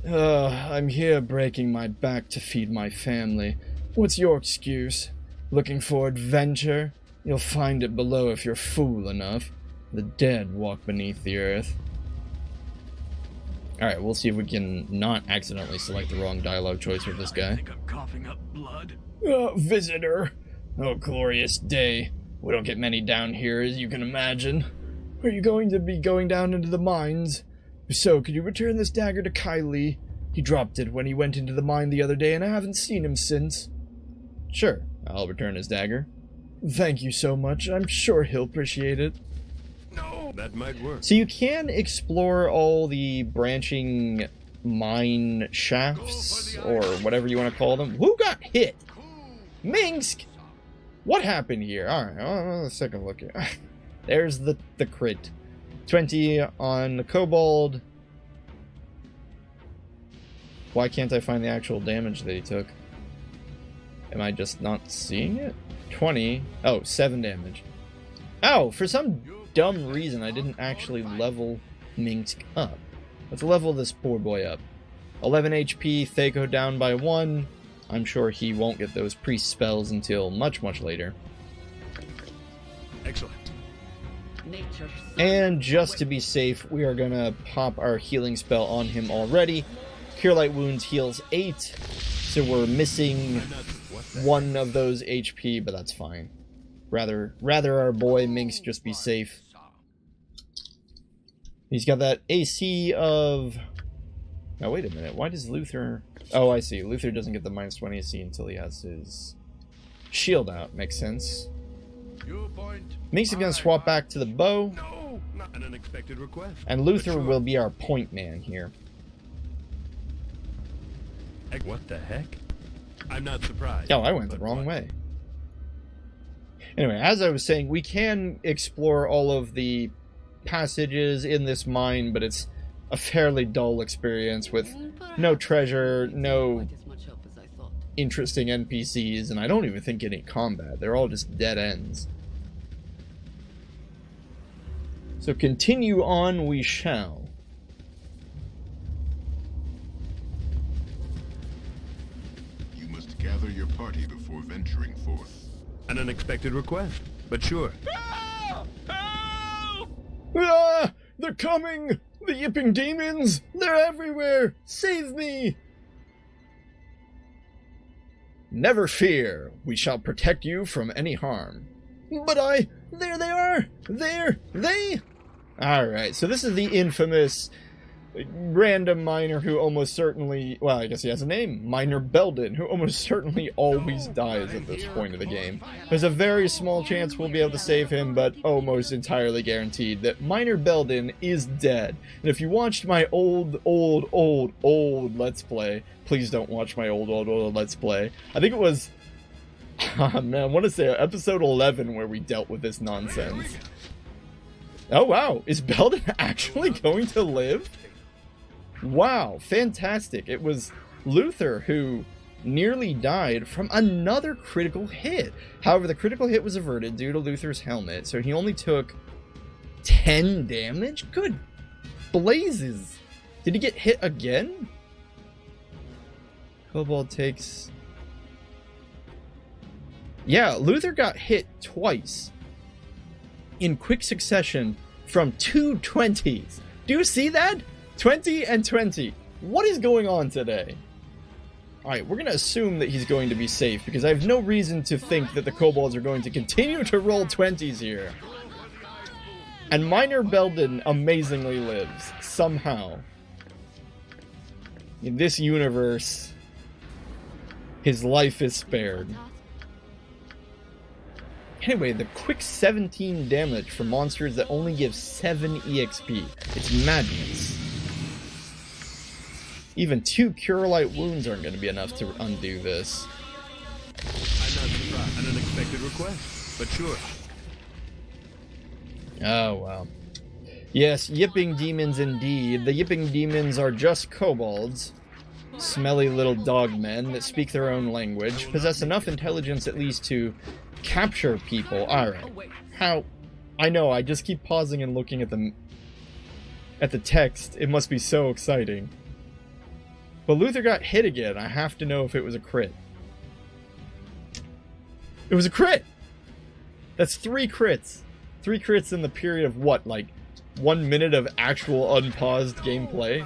I'm here breaking my back to feed my family. What's your excuse? Looking for adventure? You'll find it below if you're fool enough. The dead walk beneath the earth. Alright, we'll see if we can not accidentally select the wrong dialogue choice for this guy. I think I'm coughing up blood. Visitor. Oh, glorious day. We don't get many down here, as you can imagine. Are you going to be going down into the mines? If so, could you return this dagger to Kylie? He dropped it when he went into the mine the other day, and I haven't seen him since. Sure, I'll return his dagger. Thank you so much. I'm sure he'll appreciate it. No, that might work. So you can explore all the branching mine shafts, or whatever you want to call them. Who got hit? Minsk! What happened here? Alright, let's take a look here. There's the crit. 20 on the kobold. Why can't I find the actual damage that he took? Am I just not seeing it? 20. Oh, 7 damage. Oh, for some dumb reason I didn't actually level Minsk up. Let's level this poor boy up. 11 HP, Thaco down by 1. I'm sure he won't get those priest spells until much, much later. Excellent. Nature. And just to be safe, we are gonna pop our healing spell on him already. Cure Light Wounds heals 8, so we're missing 1 of those HP, but that's fine. Rather our boy Minx just be safe. He's got that AC of... Now wait a minute, why does Luther... Oh, I see. Luther doesn't get the minus 20 AC until he has his shield out. Makes sense. Minx is going to swap back to the bow. No, not an unexpected request. And Luther will be our point man here. What the heck? I'm not surprised. Oh, I went the wrong way. Anyway, as I was saying, we can explore all of the passages in this mine, but it's a fairly dull experience with no treasure, no Quite as much help as I thought. interesting NPCs, and I don't even think any combat. They're all just dead ends. So continue on we shall. You must gather your party before venturing forth. An unexpected request, but sure. Ah! They're coming! The yipping demons! They're everywhere! Save me! Never fear, we shall protect you from any harm. But there they are! They! Alright, so this is the infamous random miner who almost certainly, well, I guess he has a name, Miner Belden, who almost certainly always dies at this point of the game. There's a very small chance we'll be able to save him, but almost entirely guaranteed that Miner Belden is dead. And if you watched my old Let's Play, please don't watch my old Let's Play. I think it was, man, I want to say episode 11 where we dealt with this nonsense. Oh wow, is Belden actually going to live? Wow, fantastic. It was Luther who nearly died from another critical hit. However, the critical hit was averted due to Luther's helmet, so he only took 10 damage? Good blazes. Did he get hit again? Kobold takes... Yeah, Luther got hit twice in quick succession from 2 20s. Do you see that? 20 and 20. What is going on today? Alright, we're going to assume that he's going to be safe, because I have no reason to think that the kobolds are going to continue to roll 20s here. And Miner Belden amazingly lives, somehow. In this universe, his life is spared. Anyway, the quick 17 damage for monsters that only give 7 EXP. It's madness. Even 2 Cure Light Wounds aren't going to be enough to undo this. I'm not surprised. An unexpected request, but sure. Oh, wow. Yes, yipping demons indeed. The yipping demons are just kobolds. smelly little dog men that speak their own language, possess enough intelligence at least to capture people. Alright. How... I know, I just keep pausing and looking at the text. It must be so exciting. But Luther got hit again. I have to know if it was a crit. It was a crit! That's 3 crits. 3 crits in the period of what, like 1 minute of actual unpaused gameplay?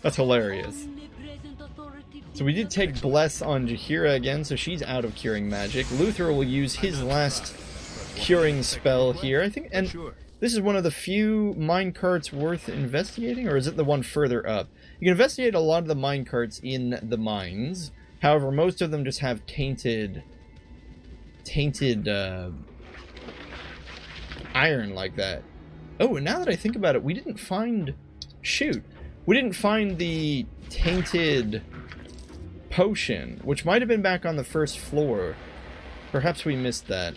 That's hilarious. So we did take Bless on Jaheira again, so she's out of curing magic. Luther will use his last curing spell here, I think, and this is one of the few minecarts worth investigating, or is it the one further up? You can investigate a lot of the minecarts in the mines, however, most of them just have tainted iron like that. Oh, and now that I think about it, we didn't find... Shoot. We didn't find the tainted potion, which might have been back on the first floor. Perhaps we missed that.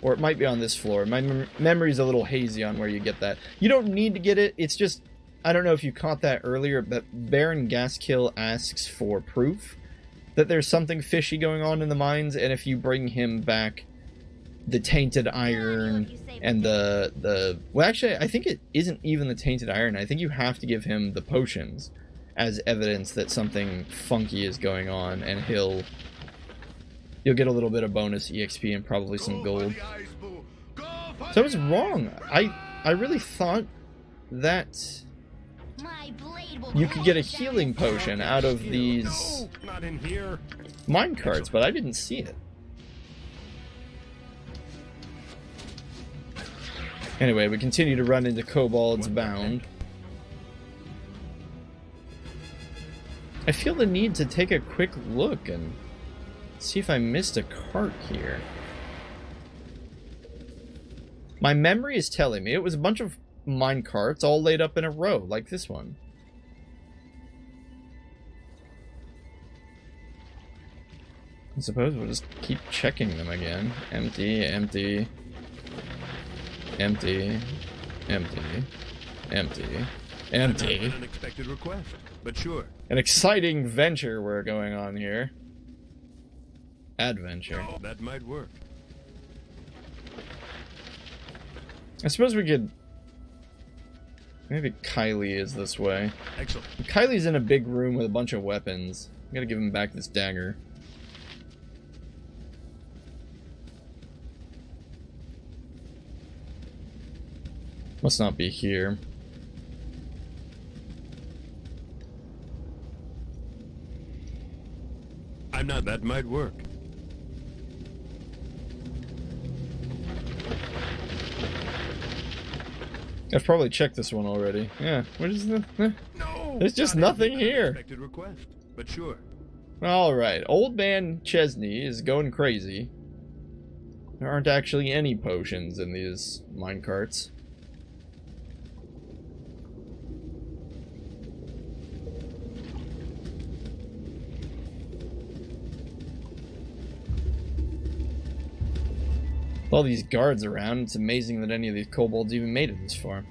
Or it might be on this floor. My memory's a little hazy on where you get that. You don't need to get it. It's just... I don't know if you caught that earlier, but Baron Gaskill asks for proof that there's something fishy going on in the mines, and if you bring him back the tainted iron and the well, actually, I think it isn't even the tainted iron. I think you have to give him the potions as evidence that something funky is going on, and you'll get a little bit of bonus EXP and probably some gold. So I was wrong. I really thought that you could get a healing potion out of these minecarts, but I didn't see it. Anyway, we continue to run into Kobolds Bound. I feel the need to take a quick look and see if I missed a cart here. My memory is telling me it was a bunch of minecarts all laid up in a row, like this one. I suppose we'll just keep checking them again. Empty, empty, empty, empty, empty, empty. An unexpected request, but sure. An exciting venture we're going on here. Adventure. Oh, that might work. I suppose we could... Maybe Kylie is this way. Excellent. Kylie's in a big room with a bunch of weapons. I gotta give him back this dagger. Must not be here. I'm not. That might work. I've probably checked this one already. Yeah, what is the... No, there's just nothing here. Unexpected request, but sure. Alright, old man Chezni is going crazy. There aren't actually any potions in these minecarts. With all these guards around, it's amazing that any of these kobolds even made it this far.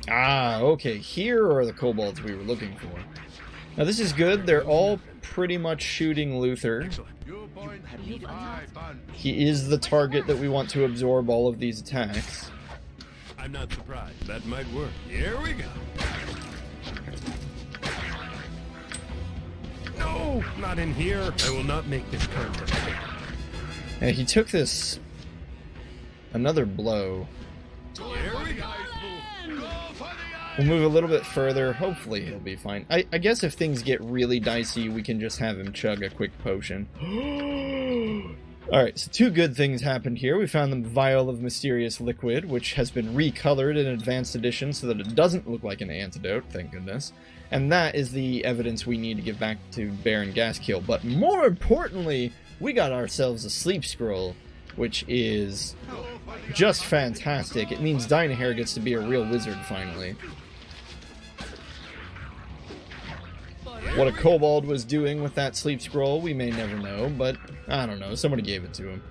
Ah, okay, here are the kobolds we were looking for. Now this is good, they're all pretty much shooting Luther. He is the target that we want to absorb all of these attacks. I'm not surprised. That might work. Here we go. No, not in here. I will not make this contest. Yeah, he took this... another blow. Here we go. We'll move a little bit further. Hopefully he'll be fine. I guess if things get really dicey, we can just have him chug a quick potion. Alright, so 2 good things happened here. We found the vial of mysterious liquid, which has been recolored in advanced edition so that it doesn't look like an antidote, thank goodness. And that is the evidence we need to give back to Baron Gaskill. But more importantly, we got ourselves a sleep scroll, which is just fantastic. It means Dynahair gets to be a real wizard finally. What a kobold was doing with that sleep scroll, we may never know, but I don't know, somebody gave it to him.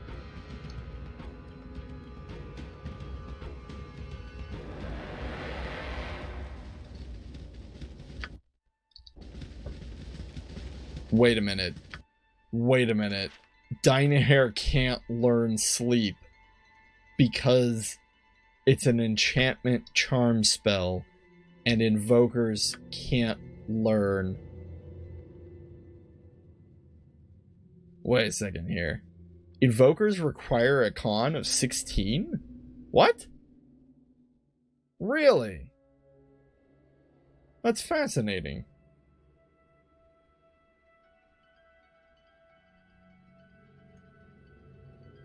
Wait a minute. Wait a minute. Dynahair can't learn sleep because it's an enchantment charm spell and invokers can't learn. Wait a second here. Invokers require a con of 16? What? Really? That's fascinating.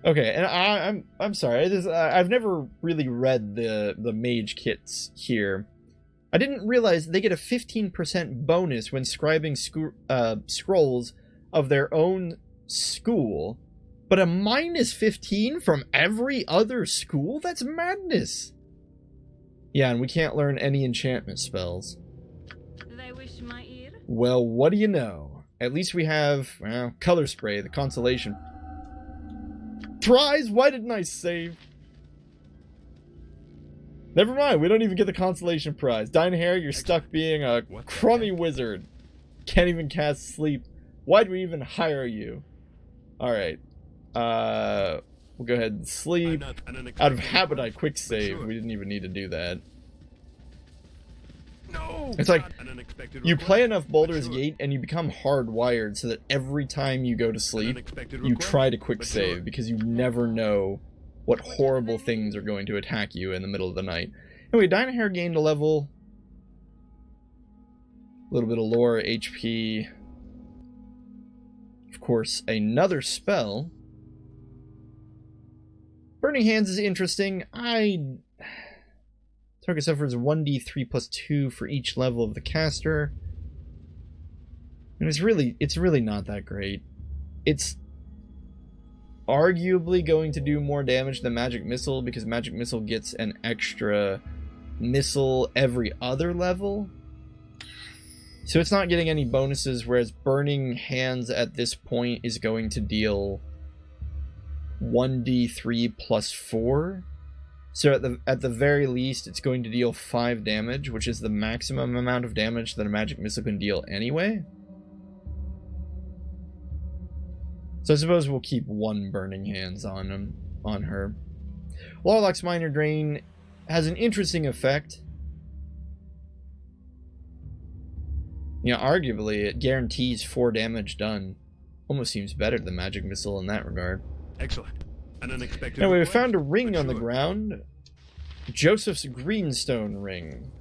Okay, and I'm sorry. I've never really read the mage kits here. I didn't realize they get a 15% bonus when scribing scrolls of their own school, but a minus 15 from every other school? That's madness. Yeah, and we can't learn any enchantment spells. They wish my ear. Well, what do you know? At least we have, well, color spray, the consolation prize. Why didn't I save? Never mind, we don't even get the consolation prize. Dynahair, you're stuck being a crummy wizard. Can't even cast sleep. Why'd we even hire you? Alright. We'll go ahead and sleep. Out of habit, I quick save. We didn't even need to do that. It's like, you play enough Baldur's Gate and you become hardwired so that every time you go to sleep, you try to quick save because you never know what horrible things are going to attack you in the middle of the night. Anyway, Dynahair gained a level. A little bit of lore, HP. Of course, another spell. Burning Hands is interesting. Target suffers 1d3 plus 2 for each level of the caster. And it's really not that great. It's arguably going to do more damage than Magic Missile because Magic Missile gets an extra missile every other level. So it's not getting any bonuses, whereas Burning Hands at this point is going to deal 1d3 plus 4. So at the very least, it's going to deal 5 damage, which is the maximum amount of damage that a Magic Missile can deal anyway. So I suppose we'll keep 1 Burning Hands on her. Warlock's Minor Drain has an interesting effect. You know, arguably, it guarantees 4 damage done. Almost seems better than Magic Missile in that regard. Excellent. An unexpected Now we request, found a ring but on the sure. ground. Joseph's Greenstone Ring.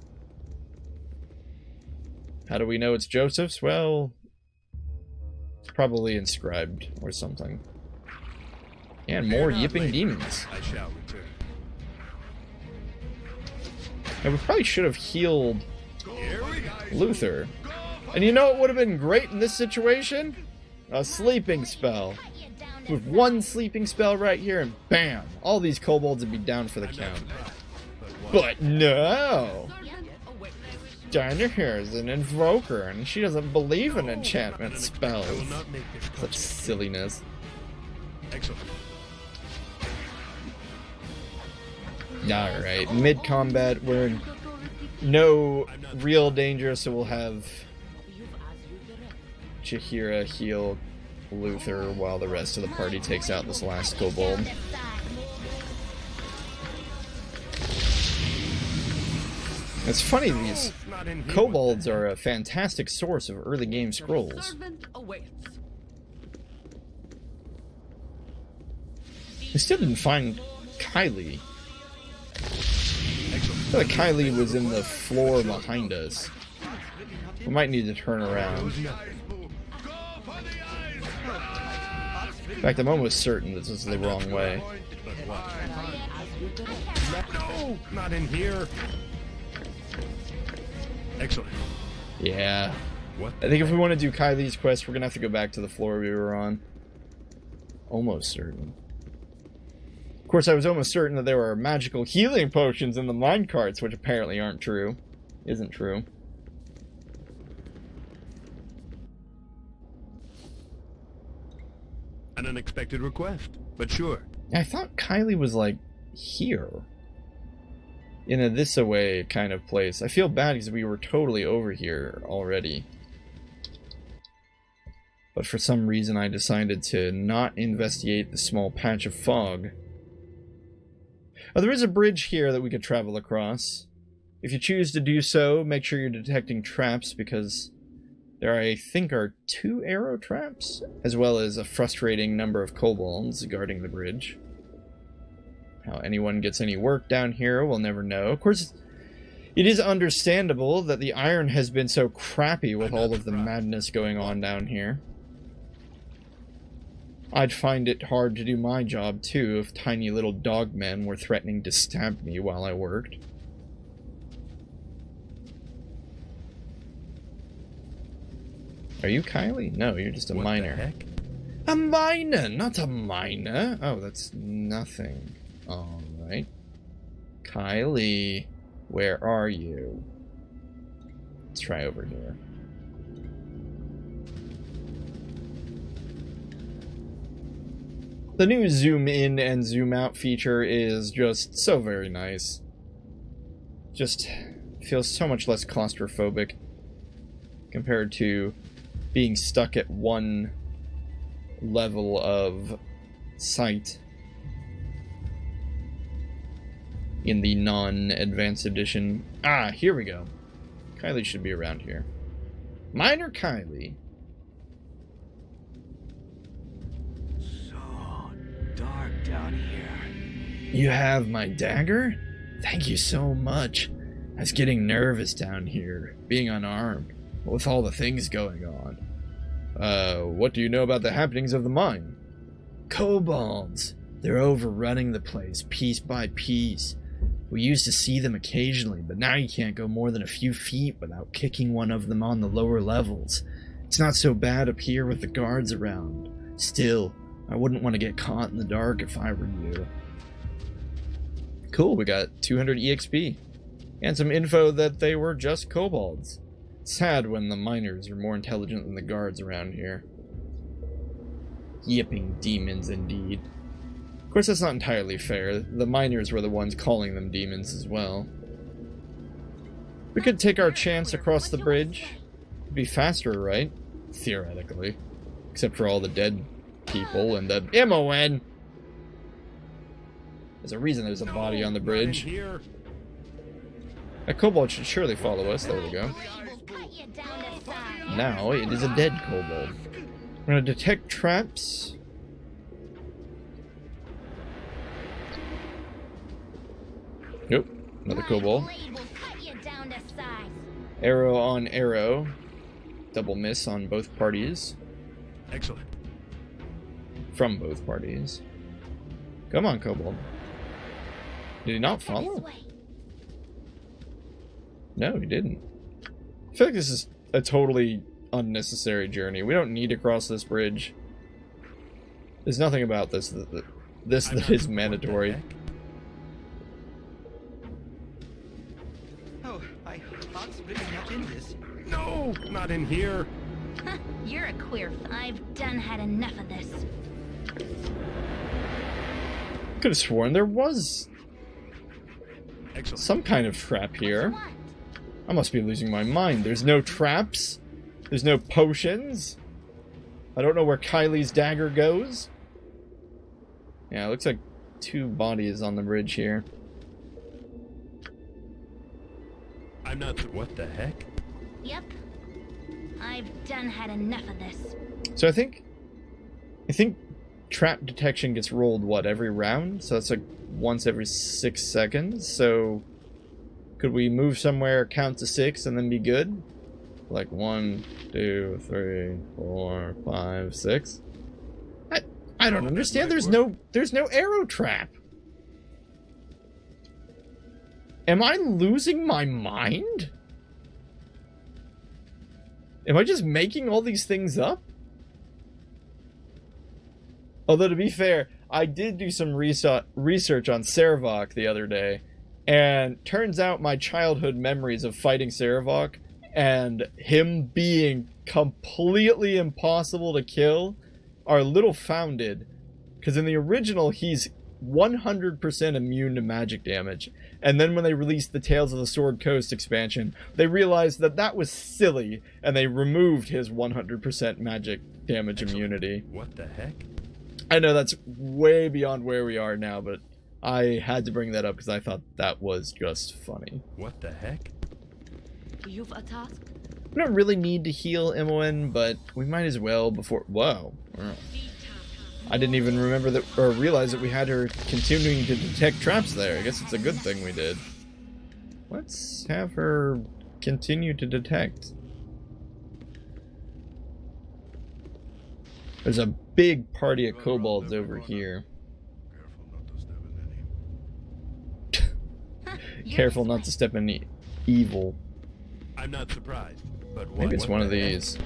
How do we know it's Joseph's? Well, it's probably inscribed or something. And more yipping demons. I shall return. And we probably should have healed Here we go. Luther. And you know what would have been great in this situation? A sleeping spell. With 1 sleeping spell right here, and bam! All these kobolds would be down for the count. But no! Dynahair is an invoker, and she doesn't believe in enchantment spells. I will not make this Such consequence. silliness. Excellent. Alright, mid-combat, we're in no real danger, so we'll have Chihira heal Luther while the rest of the party takes out this last kobold. It's funny, these Not in here. kobolds are a fantastic source of early game scrolls. Servant awaits. I still didn't find Kylie. I feel like Kylie was in the floor behind us. We might need to turn around. In fact, I'm almost certain this is the wrong way. No, not in here. Excellent. Yeah. What? I think if we want to do Kylie's quest, we're gonna have to go back to the floor we were on. Almost certain. Of course, I was almost certain that there were magical healing potions in the minecarts, which apparently aren't true. Isn't true. An unexpected request, but sure. I thought Kylie was, like, here. In a this-away kind of place. I feel bad because we were totally over here already. But for some reason I decided to not investigate the small patch of fog. Oh, there is a bridge here that we could travel across. If you choose to do so, make sure you're detecting traps, because there, I think, are 2 arrow traps, as well as a frustrating number of kobolds guarding the bridge. How anyone gets any work down here, we'll never know. Of course, it is understandable that the iron has been so crappy with all of the madness going on down here. I'd find it hard to do my job, too, if tiny little dogmen were threatening to stab me while I worked. Are you Kylie? No, you're just a miner. The heck? A miner, not a miner. Oh, that's nothing. Alright. Kylie, where are you? Let's try over here. The new zoom in and zoom out feature is just so very nice. Just feels so much less claustrophobic compared to being stuck at one level of sight in the non-advanced edition. Ah, here we go. Kylie should be around here. Miner Kylie. Dark down here. You have my dagger? Thank you so much. I was getting nervous down here, being unarmed, with all the things going on. What do you know about the happenings of the mine? Kobolds. They're overrunning the place, piece by piece. We used to see them occasionally, but now you can't go more than a few feet without kicking one of them on the lower levels. It's not so bad up here with the guards around. Still, I wouldn't want to get caught in the dark if I were you. Cool, we got 200 EXP. And some info that they were just kobolds. Sad when the miners are more intelligent than the guards around here. Yipping demons indeed. Of course, that's not entirely fair. The miners were the ones calling them demons as well. We could take our chance across the bridge. It'd be faster, right? Theoretically. Except for all the dead people and the MON. There's a reason there's a body on the bridge. A kobold should surely follow us. There we go. Now it is a dead kobold. I'm going to detect traps. Nope. Another kobold. Arrow on arrow. Double miss on both parties. Excellent. From both parties. Come on, kobold. Did he not follow? No, he didn't. I feel like this is a totally unnecessary journey. We don't need to cross this bridge. There's nothing about this that is mandatory. Oh, I possibly not in this. No, not in here. You're a queer. I've done had enough of this. Could have sworn there was Excellent. some kind of trap here. I must be losing my mind. There's no traps. There's no potions. I don't know where Kylie's dagger goes. Yeah, it looks like 2 bodies on the bridge here. I'm not. What the heck? Yep. I've done had enough of this. So I think trap detection gets rolled, what, every round? So that's like once every 6 seconds. So could we move somewhere, count to 6, and then be good? Like 1, 2, 3, 4, 5, 6. I don't understand. There's no arrow trap. Am I losing my mind? Am I just making all these things up? Although, to be fair, I did do some research on Sarevok the other day, and turns out my childhood memories of fighting Sarevok and him being completely impossible to kill are little founded. Because in the original, he's 100% immune to magic damage. And then when they released the Tales of the Sword Coast expansion, they realized that that was silly, and they removed his 100% magic damage immunity. What the heck? I know that's way beyond where we are now, but I had to bring that up because I thought that was just funny. What the heck? You've a task? We don't really need to heal Imoen, but we might as well before... Whoa. I didn't even remember that, or realize that we had her continuing to detect traps there. I guess it's a good thing we did. Let's have her continue to detect. There's a big party of kobolds over here. Careful not to step in evil. I'm not surprised, but what? Maybe it's one of these.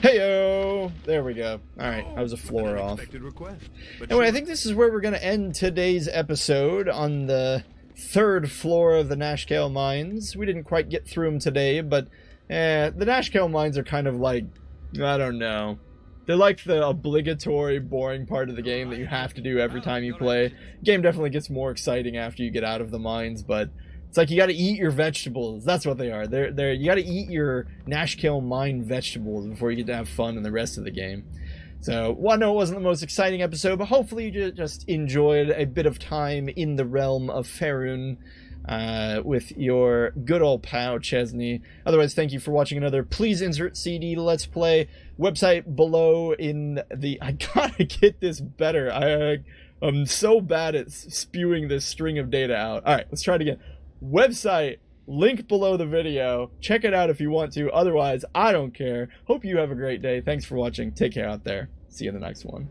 Heyo! There we go. Alright, I was a floor off. Anyway, I think this is where we're going to end today's episode on the 3rd floor of the Nashkel Mines. We didn't quite get through them today, but the Nashkel Mines are kind of like, I don't know. They're like the obligatory, boring part of the game that you have to do every time you play. The game definitely gets more exciting after you get out of the mines, but it's like you gotta eat your vegetables. That's what they are. You gotta eat your Nashkel mine vegetables before you get to have fun in the rest of the game. So, well, I know it wasn't the most exciting episode, but hopefully you just enjoyed a bit of time in the realm of Faerun with your good old pal, Chezni. Otherwise, thank you for watching another Please Insert CD Let's Play. Website below in the... I gotta get this better. I'm so bad at spewing this string of data out. Alright, let's try it again. Website, link below the video. Check it out if you want to. Otherwise, I don't care. Hope you have a great day. Thanks for watching. Take care out there. See you in the next one.